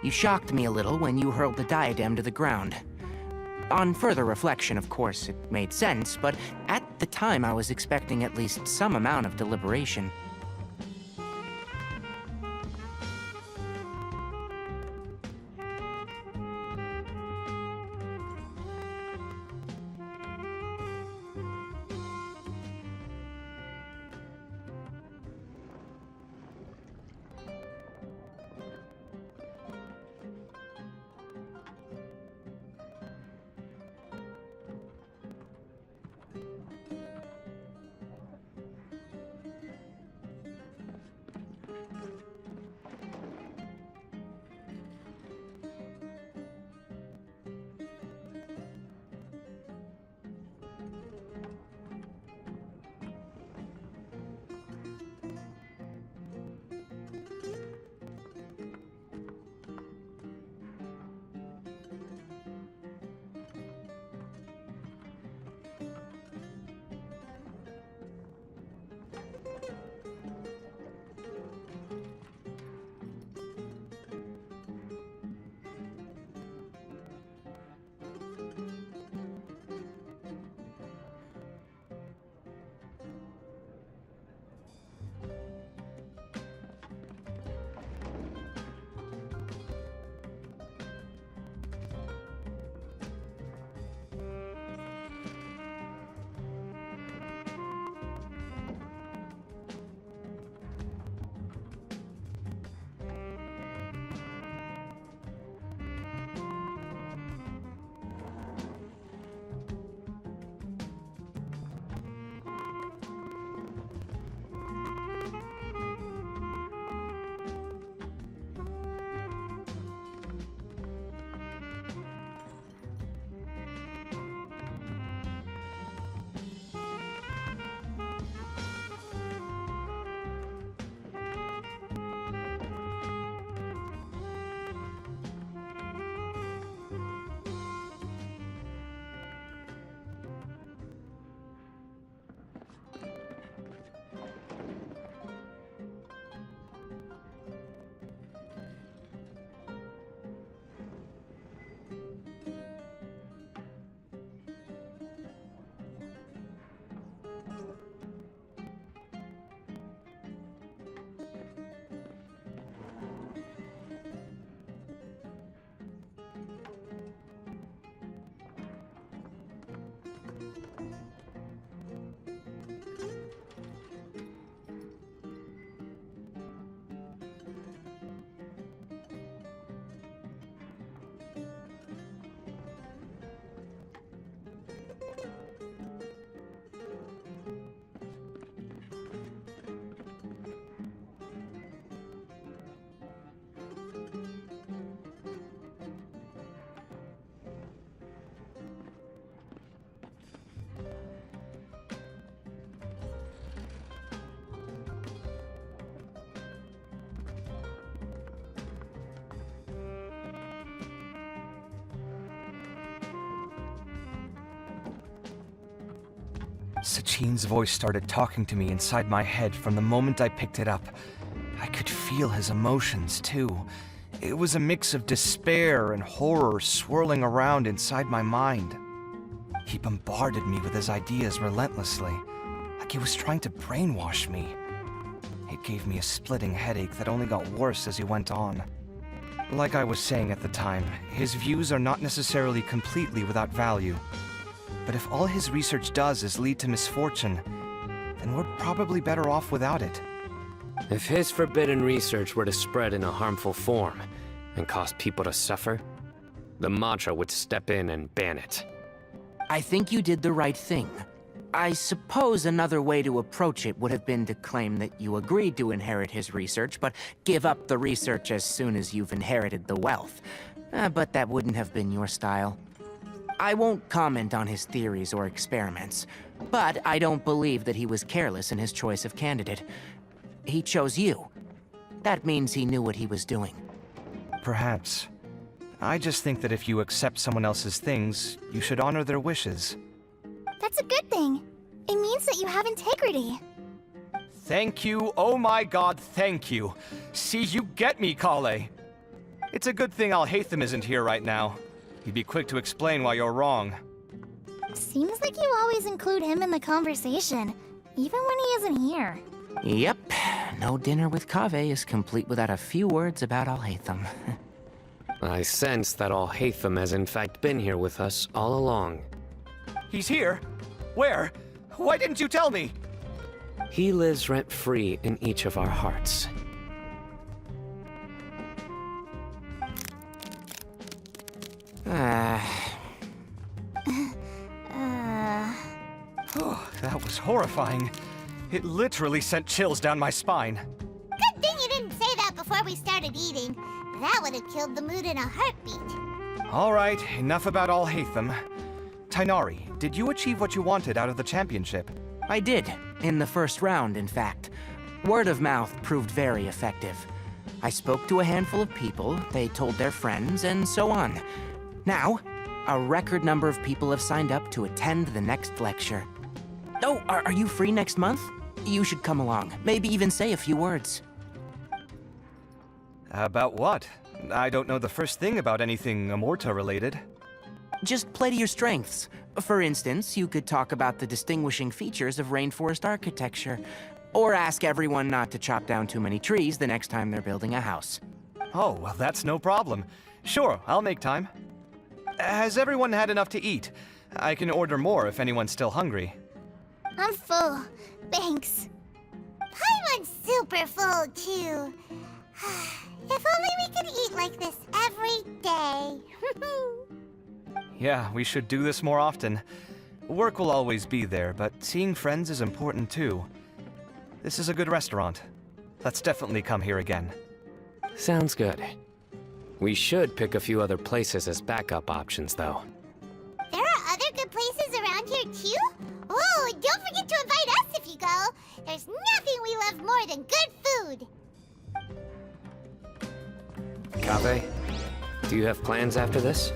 Speaker 10: You shocked me a little when you hurled the diadem to the ground. On further reflection, of course, it made sense, but at the time I was expecting at least some amount of deliberation.
Speaker 13: Sachin's voice started talking to me inside my head from the moment I picked it up. I could feel his emotions, too. It was a mix of despair and horror swirling around inside my mind. He bombarded me with his ideas relentlessly, like he was trying to brainwash me. It gave me a splitting headache that only got worse as he went on. Like I was saying at the time, his views are not necessarily completely without value. But if all his research does is lead to misfortune, then we're probably better off without it.
Speaker 8: If his forbidden research were to spread in a harmful form and cause people to suffer, the Madra would step in and ban it.
Speaker 10: I think you did the right thing. I suppose another way to approach it would have been to claim that you agreed to inherit his research, but give up the research as soon as you've inherited the wealth. But that wouldn't have been your style. I won't comment on his theories or experiments, but I don't believe that he was careless in his choice of candidate. He chose you. That means he knew what he was doing.
Speaker 13: Perhaps. I just think that if you accept someone else's things, you should honor their wishes.
Speaker 2: That's a good thing. It means that you have integrity.
Speaker 13: Thank you, oh my god, thank you. See, you get me, Kale. It's a good thing Alhaitham isn't here right now. He'd be quick to explain why you're wrong.
Speaker 2: Seems like you always include him in the conversation, even when he isn't here.
Speaker 10: Yep. No dinner with Kaveh is complete without a few words about Alhaitham.
Speaker 8: I sense that Alhaitham has in fact been here with us all along.
Speaker 13: He's here? Where? Why didn't you tell me?
Speaker 8: He lives rent-free in each of our hearts.
Speaker 13: Oh, that was horrifying. It literally sent chills down my spine.
Speaker 2: Good thing you didn't say that before we started eating. That would have killed the mood in a heartbeat.
Speaker 13: All right, enough about Alhaitham. Tainari, did you achieve what you wanted out of the championship?
Speaker 10: I did. In the first round, in fact. Word of mouth proved very effective. I spoke to a handful of people, they told their friends, and so on. Now, a record number of people have signed up to attend the next lecture. Oh, are you free next month? You should come along. Maybe even say a few words.
Speaker 13: About what? I don't know the first thing about anything Amorta-related.
Speaker 10: Just play to your strengths. For instance, you could talk about the distinguishing features of rainforest architecture, or ask everyone not to chop down too many trees the next time they're building a house.
Speaker 13: Oh, well, that's no problem. Sure, I'll make time. Has everyone had enough to eat? I can order more if anyone's still hungry.
Speaker 2: I'm full. Thanks. Paimon's super full, too. If only we could eat like this every day.
Speaker 13: Yeah, we should do this more often. Work will always be there, but seeing friends is important too. This is a good restaurant. Let's definitely come here again.
Speaker 8: Sounds good. We should pick a few other places as backup options, though.
Speaker 2: There are other good places around here, too? Oh, and don't forget to invite us if you go. There's nothing we love more than good food.
Speaker 8: Kaveh, do you have plans after this?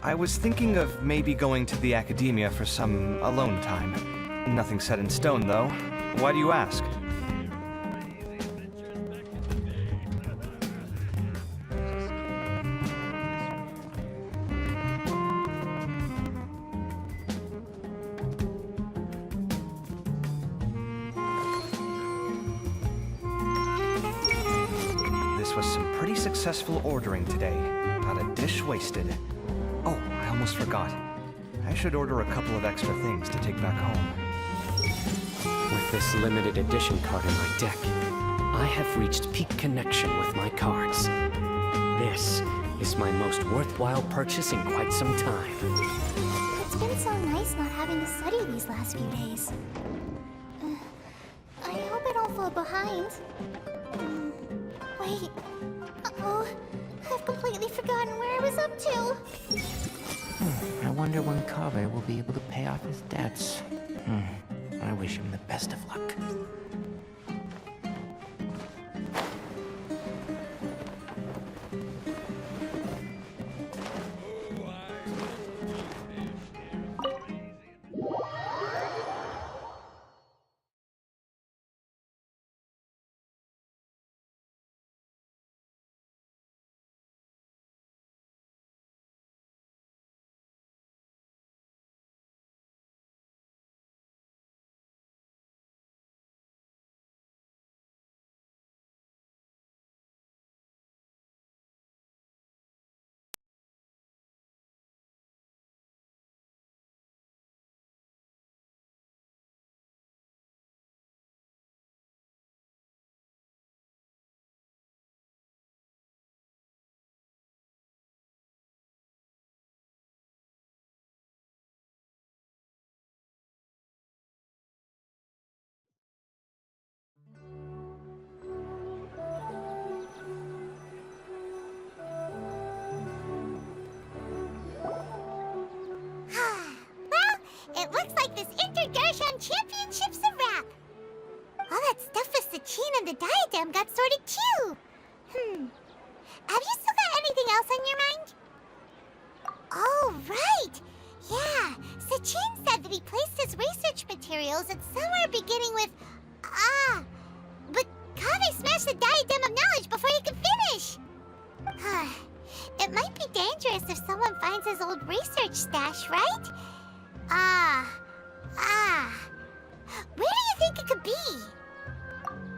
Speaker 13: I was thinking of maybe going to the academia for some alone time. Nothing set in stone, though. Why do you ask? This was some pretty successful ordering today. Not a dish wasted. Oh, I almost forgot. I should order a couple of extra things to take back home.
Speaker 8: With this limited edition card in my deck, I have reached peak connection with my cards. This is my most worthwhile purchase in quite some time.
Speaker 2: It's been so nice not having to study these last few days. I hope I don't fall behind. Wait. Uh-oh. I've completely forgotten where I was up to.
Speaker 10: I wonder when Kaveh will be able to pay off his debts. I wish him the best of luck.
Speaker 2: this Inter-Darshan Championship's a wrap. All that stuff with Sachin and the diadem got sorted too. Have you still got anything else on your mind? Oh, right. Yeah, Sachin said that he placed his research materials at somewhere beginning with but Kaveh smashed the diadem of knowledge before he could finish. It might be dangerous if someone finds his old research stash, right? Where do you think it could be?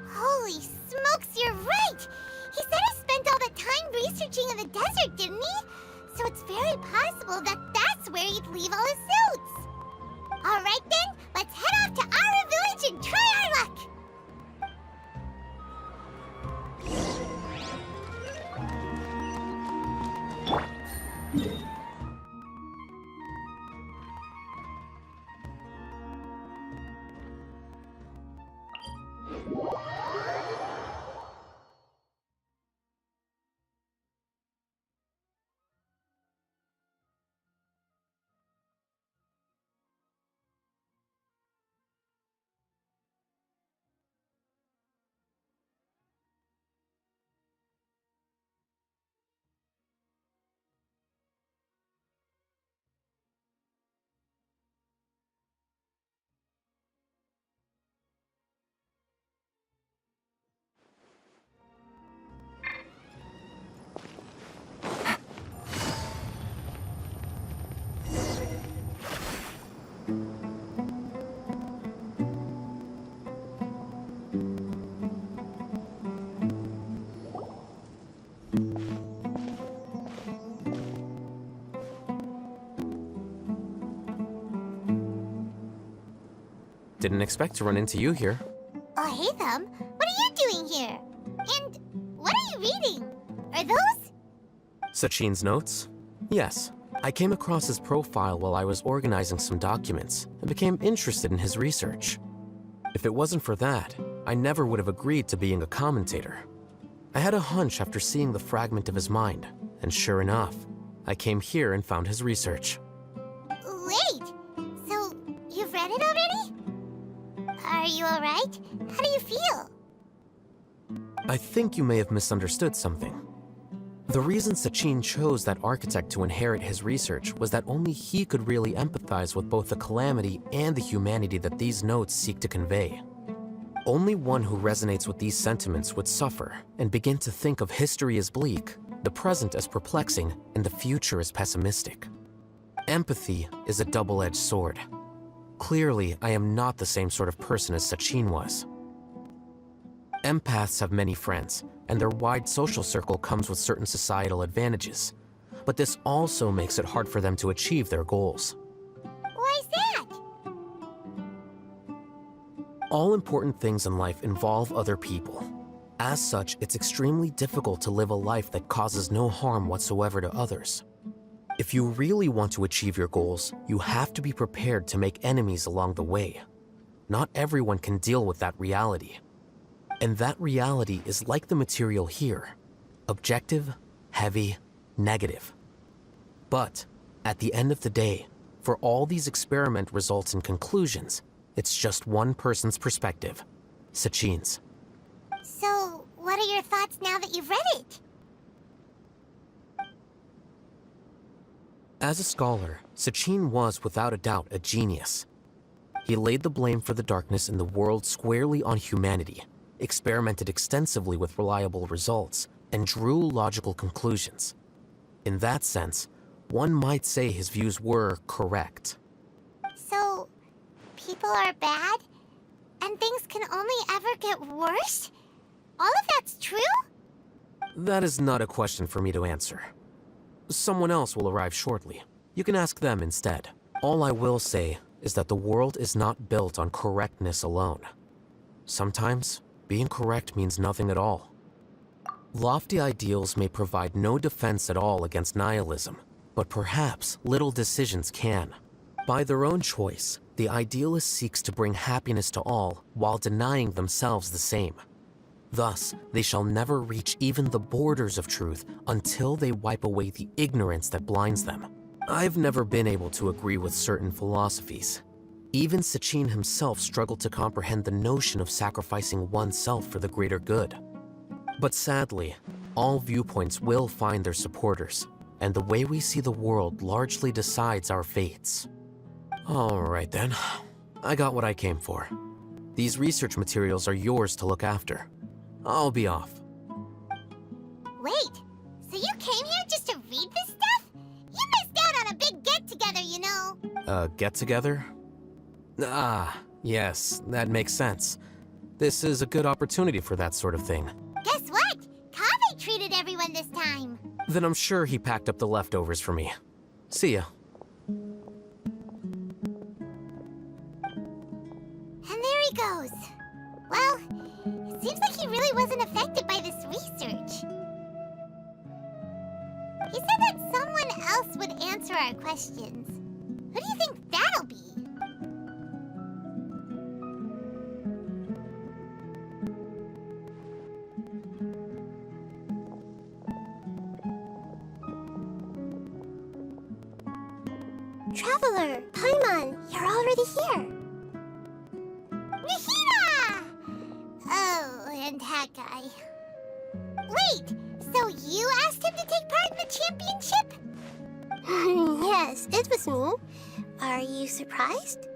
Speaker 2: Holy smokes, you're right! He said he spent all that time researching in the desert, didn't he? So it's very possible that that's where he'd leave all his suits. Alright then, let's head off to Ara Village and try our luck!
Speaker 8: Didn't expect to run into you here.
Speaker 2: Oh, hey, Thumb. What are you doing here? And what are you reading? Are those?
Speaker 8: Sachin's notes? Yes. I came across his profile while I was organizing some documents and became interested in his research. If it wasn't for that, I never would have agreed to being a commentator. I had a hunch after seeing the fragment of his mind, and sure enough, I came here and found his research.
Speaker 2: Wait! So, you've read it already? Are you alright? How do you feel?
Speaker 8: I think you may have misunderstood something. The reason Sachin chose that architect to inherit his research was that only he could really empathize with both the calamity and the humanity that these notes seek to convey. Only one who resonates with these sentiments would suffer and begin to think of history as bleak, the present as perplexing, and the future as pessimistic. Empathy is a double-edged sword. Clearly, I am not the same sort of person as Sachin was. Empaths have many friends, and their wide social circle comes with certain societal advantages. But this also makes it hard for them to achieve their goals.
Speaker 2: Why's that?
Speaker 8: All important things in life involve other people. As such, it's extremely difficult to live a life that causes no harm whatsoever to others. If you really want to achieve your goals, you have to be prepared to make enemies along the way. Not everyone can deal with that reality. And that reality is like the material here. Objective, heavy, negative. But, at the end of the day, for all these experiment results and conclusions, it's just one person's perspective, Sachin's.
Speaker 2: So, what are your thoughts now that you've read it?
Speaker 8: As a scholar, Sachin was without a doubt a genius. He laid the blame for the darkness in the world squarely on humanity, experimented extensively with reliable results, and drew logical conclusions. In that sense, one might say his views were correct.
Speaker 2: So, people are bad? And things can only ever get worse? All of that's true?
Speaker 8: That is not a question for me to answer. Someone else will arrive shortly. You can ask them instead. All I will say is that the world is not built on correctness alone. Sometimes, being correct means nothing at all. Lofty ideals may provide no defense at all against nihilism, but perhaps little decisions can. By their own choice, the idealist seeks to bring happiness to all while denying themselves the same. Thus, they shall never reach even the borders of truth until they wipe away the ignorance that blinds them. I've never been able to agree with certain philosophies. Even Sachin himself struggled to comprehend the notion of sacrificing oneself for the greater good. But sadly, all viewpoints will find their supporters, and the way we see the world largely decides our fates. Alright then, I got what I came for. These research materials are yours to look after. I'll be off.
Speaker 2: Wait, so you came here just to read this stuff? You missed out on a big get-together, you know.
Speaker 8: Get-together? Ah, yes, that makes sense. This is a good opportunity for that sort of thing.
Speaker 2: Guess what? Kaveh treated everyone this time.
Speaker 8: Then I'm sure he packed up the leftovers for me. See ya.
Speaker 2: And there he goes. Well, it seems like he really wasn't affected by this research. He said that someone else would answer our questions. Who do you think that'll be? Traveler, Paimon, you're already here. Nihira! Oh, and that guy. Wait, so you asked him to take part in the championship? Yes, it was me. Are you surprised?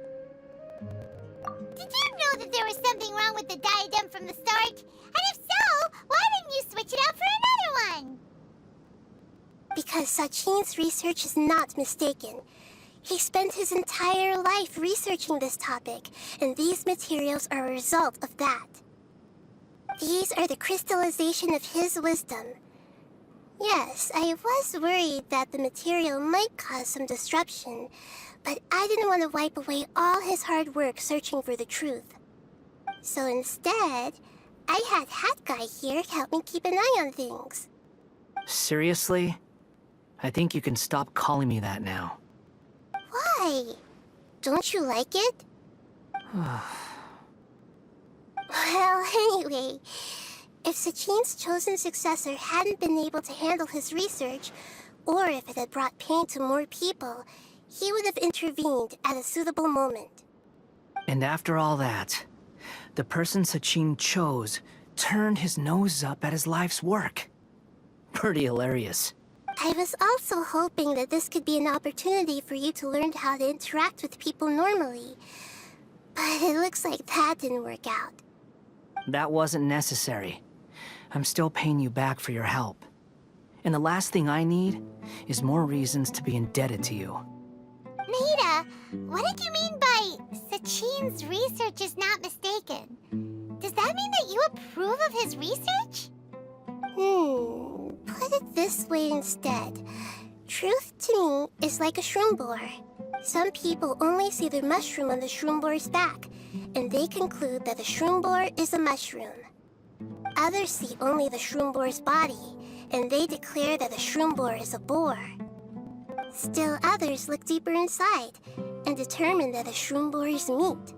Speaker 2: Did you know that there was something wrong with the diadem from the start? And if so, why didn't you switch it out for another one? Because Sachin's research is not mistaken. He spent his entire life researching this topic, and these materials are a result of that. These are the crystallization of his wisdom. Yes, I was worried that the material might cause some disruption, but I didn't want to wipe away all his hard work searching for the truth. So instead, I had Hat Guy here help me keep an eye on things.
Speaker 19: Seriously? I think you can stop calling me that now.
Speaker 2: Why? Don't you like it? Well, anyway, if Sachin's chosen successor hadn't been able to handle his research, or if it had brought pain to more people, he would have intervened at a suitable moment.
Speaker 19: And after all that, the person Sachin chose turned his nose up at his life's work. Pretty hilarious.
Speaker 2: I was also hoping that this could be an opportunity for you to learn how to interact with people normally. But it looks like that didn't work out.
Speaker 19: That wasn't necessary. I'm still paying you back for your help. And the last thing I need is more reasons to be indebted to you.
Speaker 2: Nahida, what did you mean by Sachin's research is not mistaken? Does that mean that you approve of his research? Put it this way instead. Truth to me is like a shroom boar. Some people only see the mushroom on the shroom boar's back, and they conclude that the shroom boar is a mushroom. Others see only the shroom boar's body, and they declare that the shroom boar is a boar. Still others look deeper inside, and determine that the shroom boar is meat.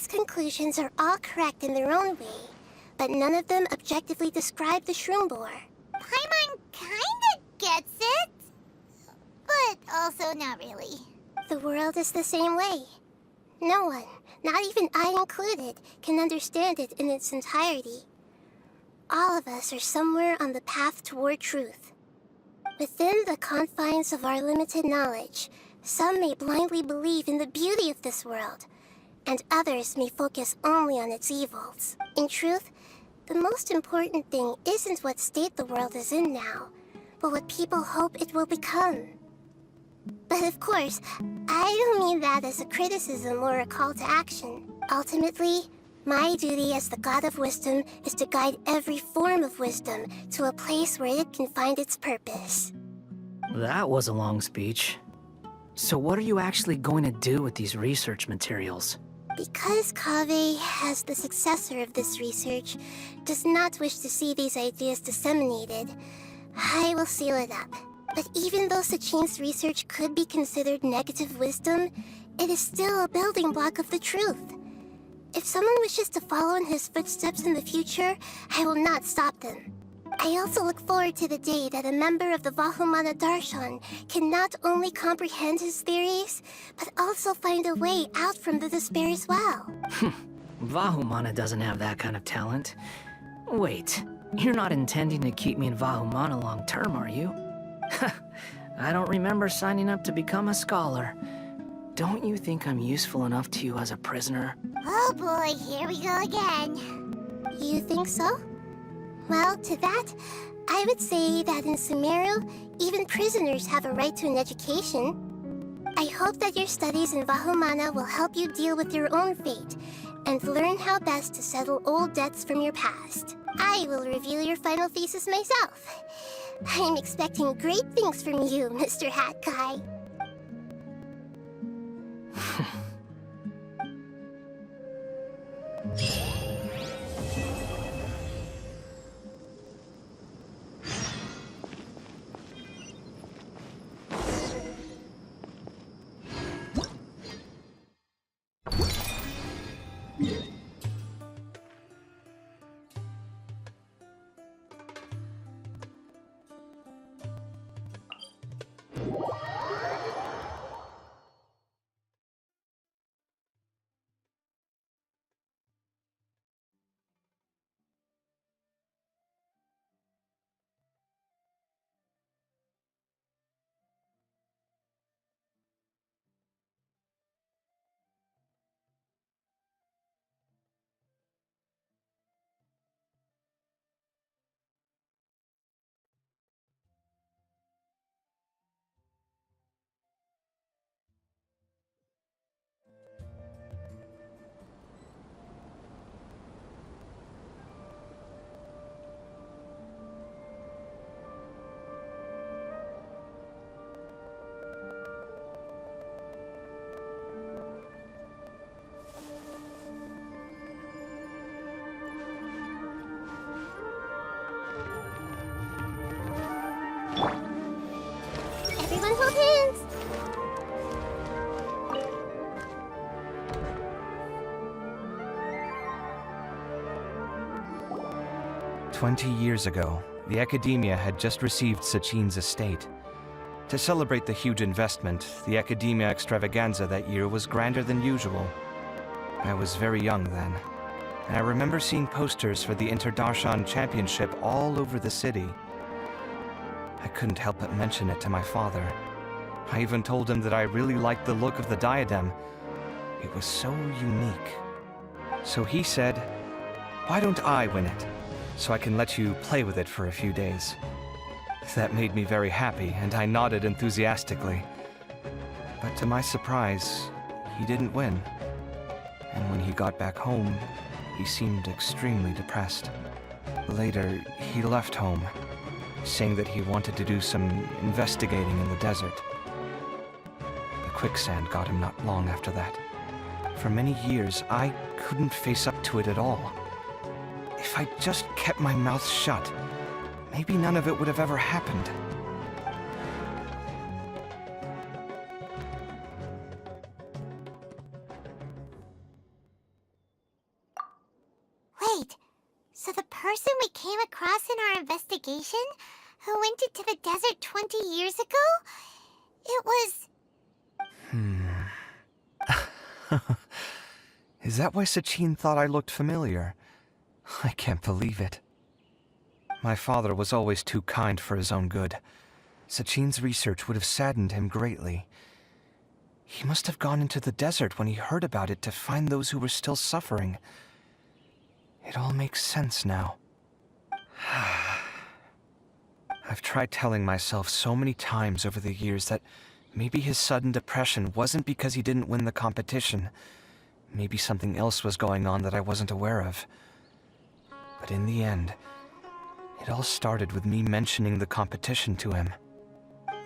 Speaker 20: These conclusions are all correct in their own way, but none of them objectively describe the shroom boar.
Speaker 2: Paimon kinda gets it, but also not really.
Speaker 20: The world is the same way. No one, not even I included, can understand it in its entirety. All of us are somewhere on the path toward truth. Within the confines of our limited knowledge, some may blindly believe in the beauty of this world, and others may focus only on its evils. In truth, the most important thing isn't what state the world is in now, but what people hope it will become. But of course, I don't mean that as a criticism or a call to action. Ultimately, my duty as the God of Wisdom is to guide every form of wisdom to a place where it can find its purpose.
Speaker 19: That was a long speech. So what are you actually going to do with these research materials?
Speaker 20: Because Kaveh, as the successor of this research, does not wish to see these ideas disseminated, I will seal it up. But even though Sachin's research could be considered negative wisdom, it is still a building block of the truth. If someone wishes to follow in his footsteps in the future, I will not stop them. I also look forward to the day that a member of the Vahumana Darshan can not only comprehend his theories, but also find a way out from the despair as well.
Speaker 19: Vahumana doesn't have that kind of talent. Wait, you're not intending to keep me in Vahumana long term, are you? I don't remember signing up to become a scholar. Don't you think I'm useful enough to you as a prisoner?
Speaker 2: Oh boy, here we go again.
Speaker 20: You think so? Well, to that, I would say that in Sumeru, even prisoners have a right to an education. I hope that your studies in Vahumana will help you deal with your own fate and learn how best to settle old debts from your past. I will review your final thesis myself. I'm expecting great things from you, Mr. Hat Guy. Everyone hold hands!
Speaker 13: 20 years ago, the Academia had just received Sachin's estate. To celebrate the huge investment, the Academia extravaganza that year was grander than usual. I was very young then, and I remember seeing posters for the Interdarshan Championship all over the city. I couldn't help but mention it to my father. I even told him that I really liked the look of the diadem. It was so unique. So he said, "Why don't I win it, so I can let you play with it for a few days?" That made me very happy, and I nodded enthusiastically. But to my surprise, he didn't win. And when he got back home, he seemed extremely depressed. Later, he left home, saying that he wanted to do some investigating in the desert. The quicksand got him not long after that. For many years, I couldn't face up to it at all. If I just kept my mouth shut, maybe none of it would have ever happened.
Speaker 2: So the person we came across in our investigation, who went into the desert 20 years ago, it was...
Speaker 13: Is that why Sachin thought I looked familiar? I can't believe it. My father was always too kind for his own good. Sachin's research would have saddened him greatly. He must have gone into the desert when he heard about it to find those who were still suffering. It all makes sense now. I've tried telling myself so many times over the years that maybe his sudden depression wasn't because he didn't win the competition. Maybe something else was going on that I wasn't aware of. But in the end, it all started with me mentioning the competition to him.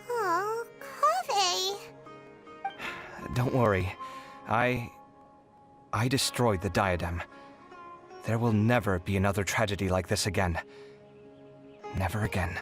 Speaker 2: Oh, Kaveh.
Speaker 13: Don't worry. I destroyed the diadem. There will never be another tragedy like this again. Never again.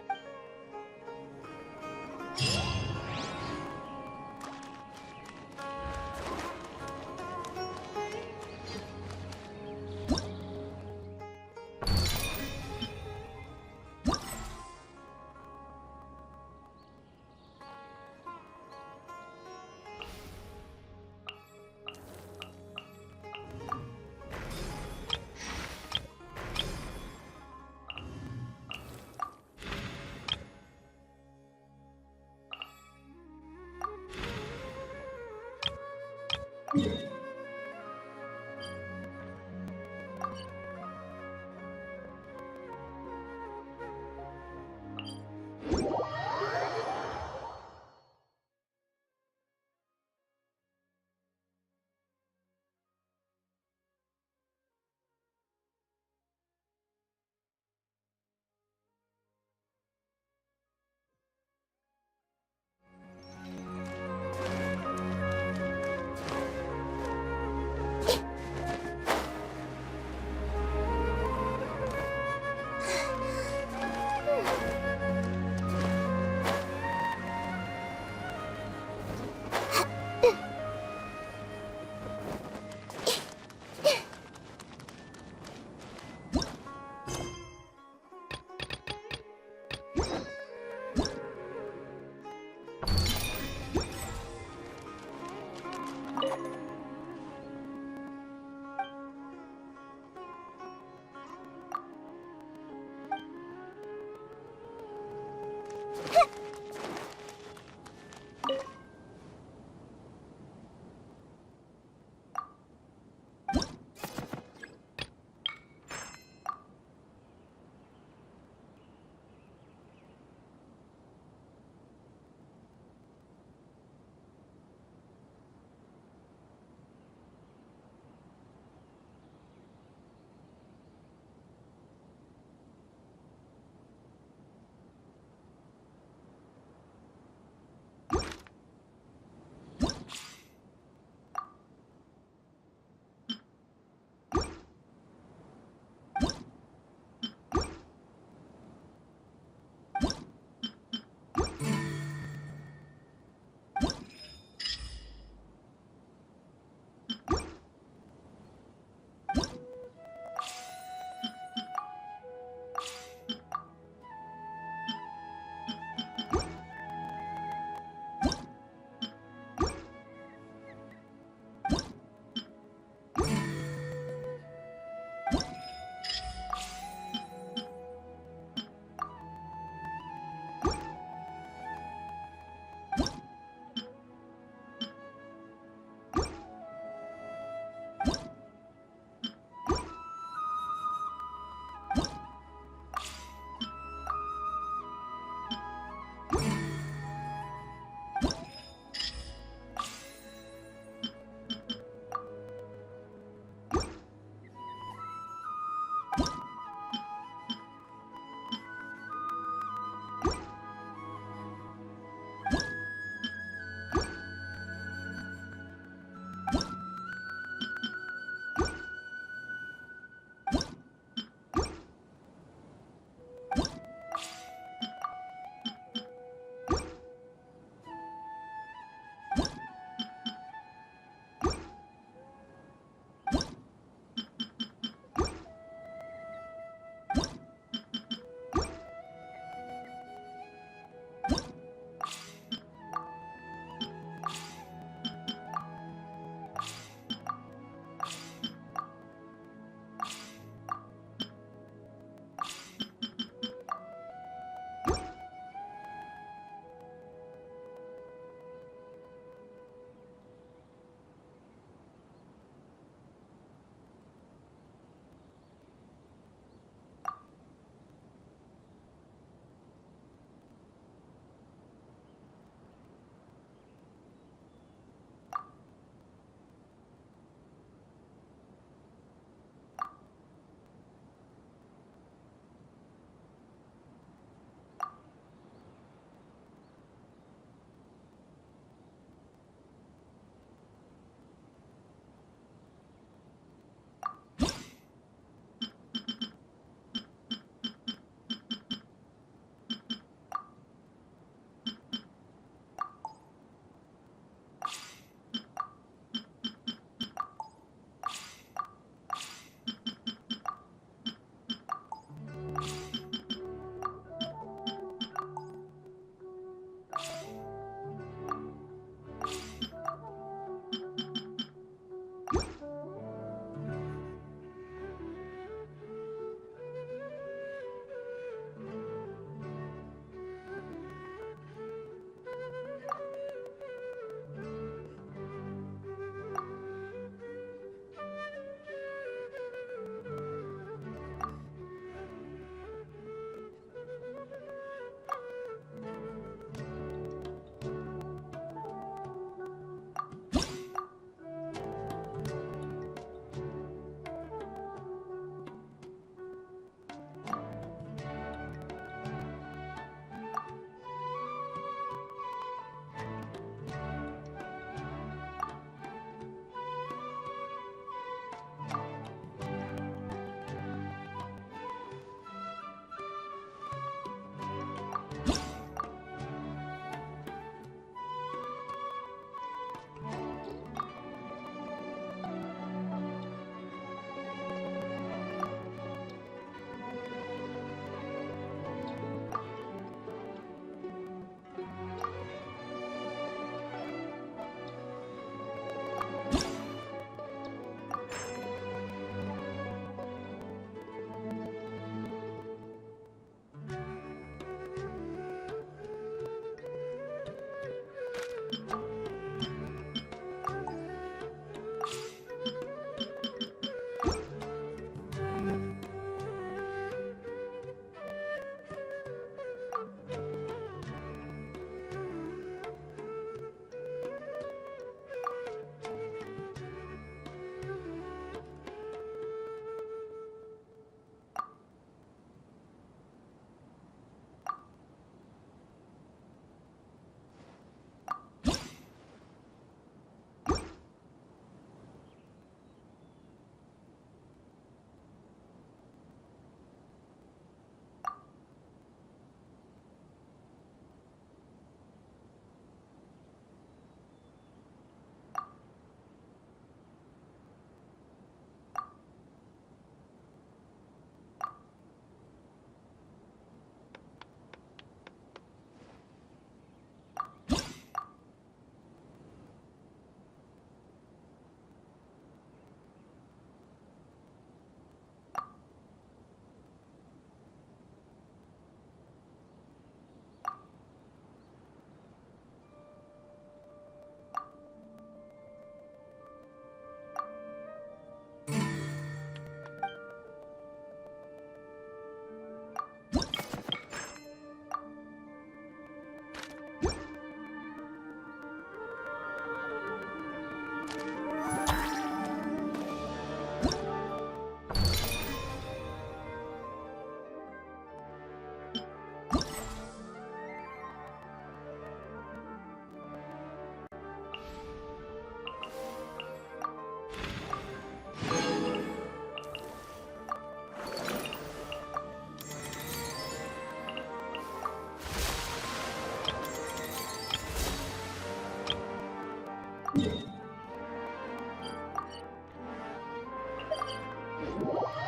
Speaker 20: Something on your mind again? Let's work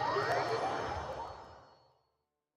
Speaker 20: through it together. Two heads are better than one.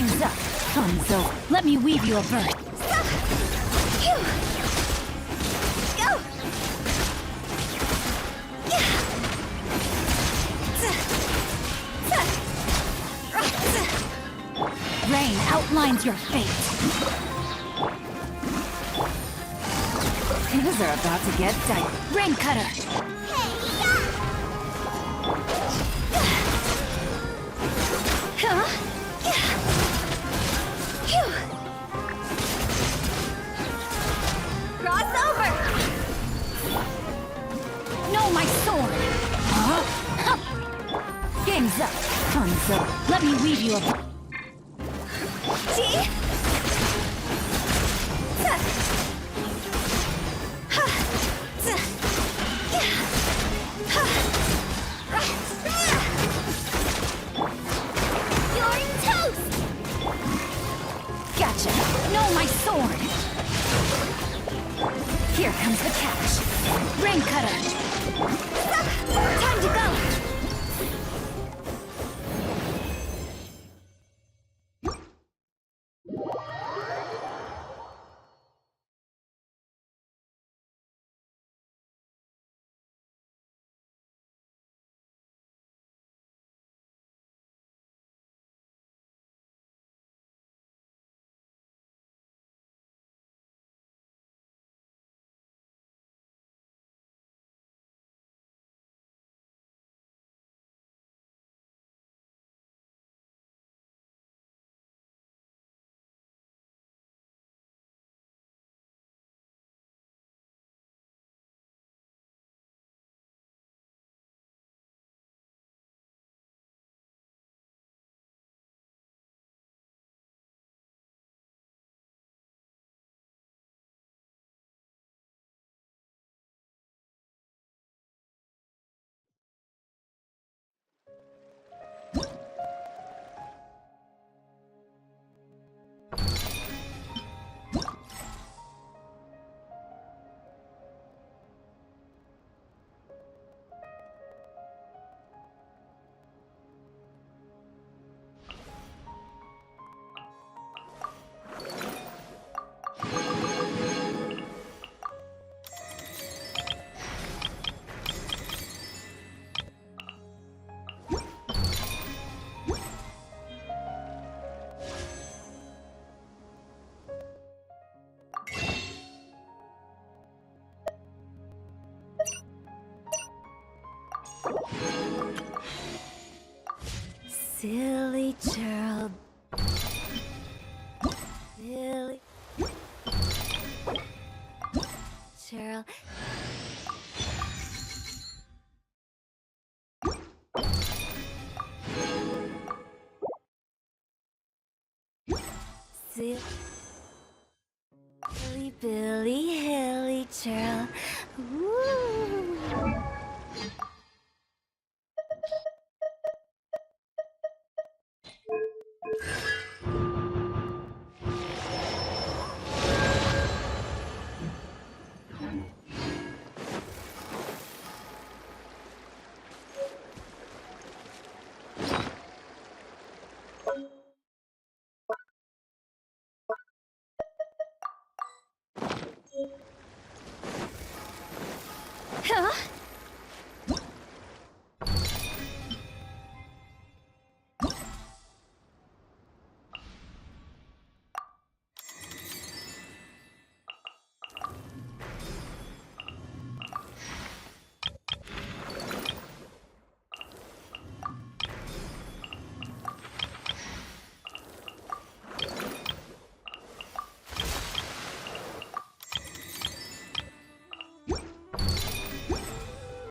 Speaker 16: Game's up. Fun's over. Let me weave you a bird.
Speaker 2: Go!
Speaker 16: Rain outlines your fate. Things are about to get tight. Rain cutter. Huh?
Speaker 2: Cross over!
Speaker 16: No, my sword! Huh? Game's up. Fun's over. Let me weave you a...
Speaker 2: See? You're toast!
Speaker 16: Gotcha. No, my sword! Here comes the catch. Rain cutter.
Speaker 2: Time to go!
Speaker 16: Silly child. Silly child. Silly Billy Hilly child. Woo.
Speaker 2: Huh?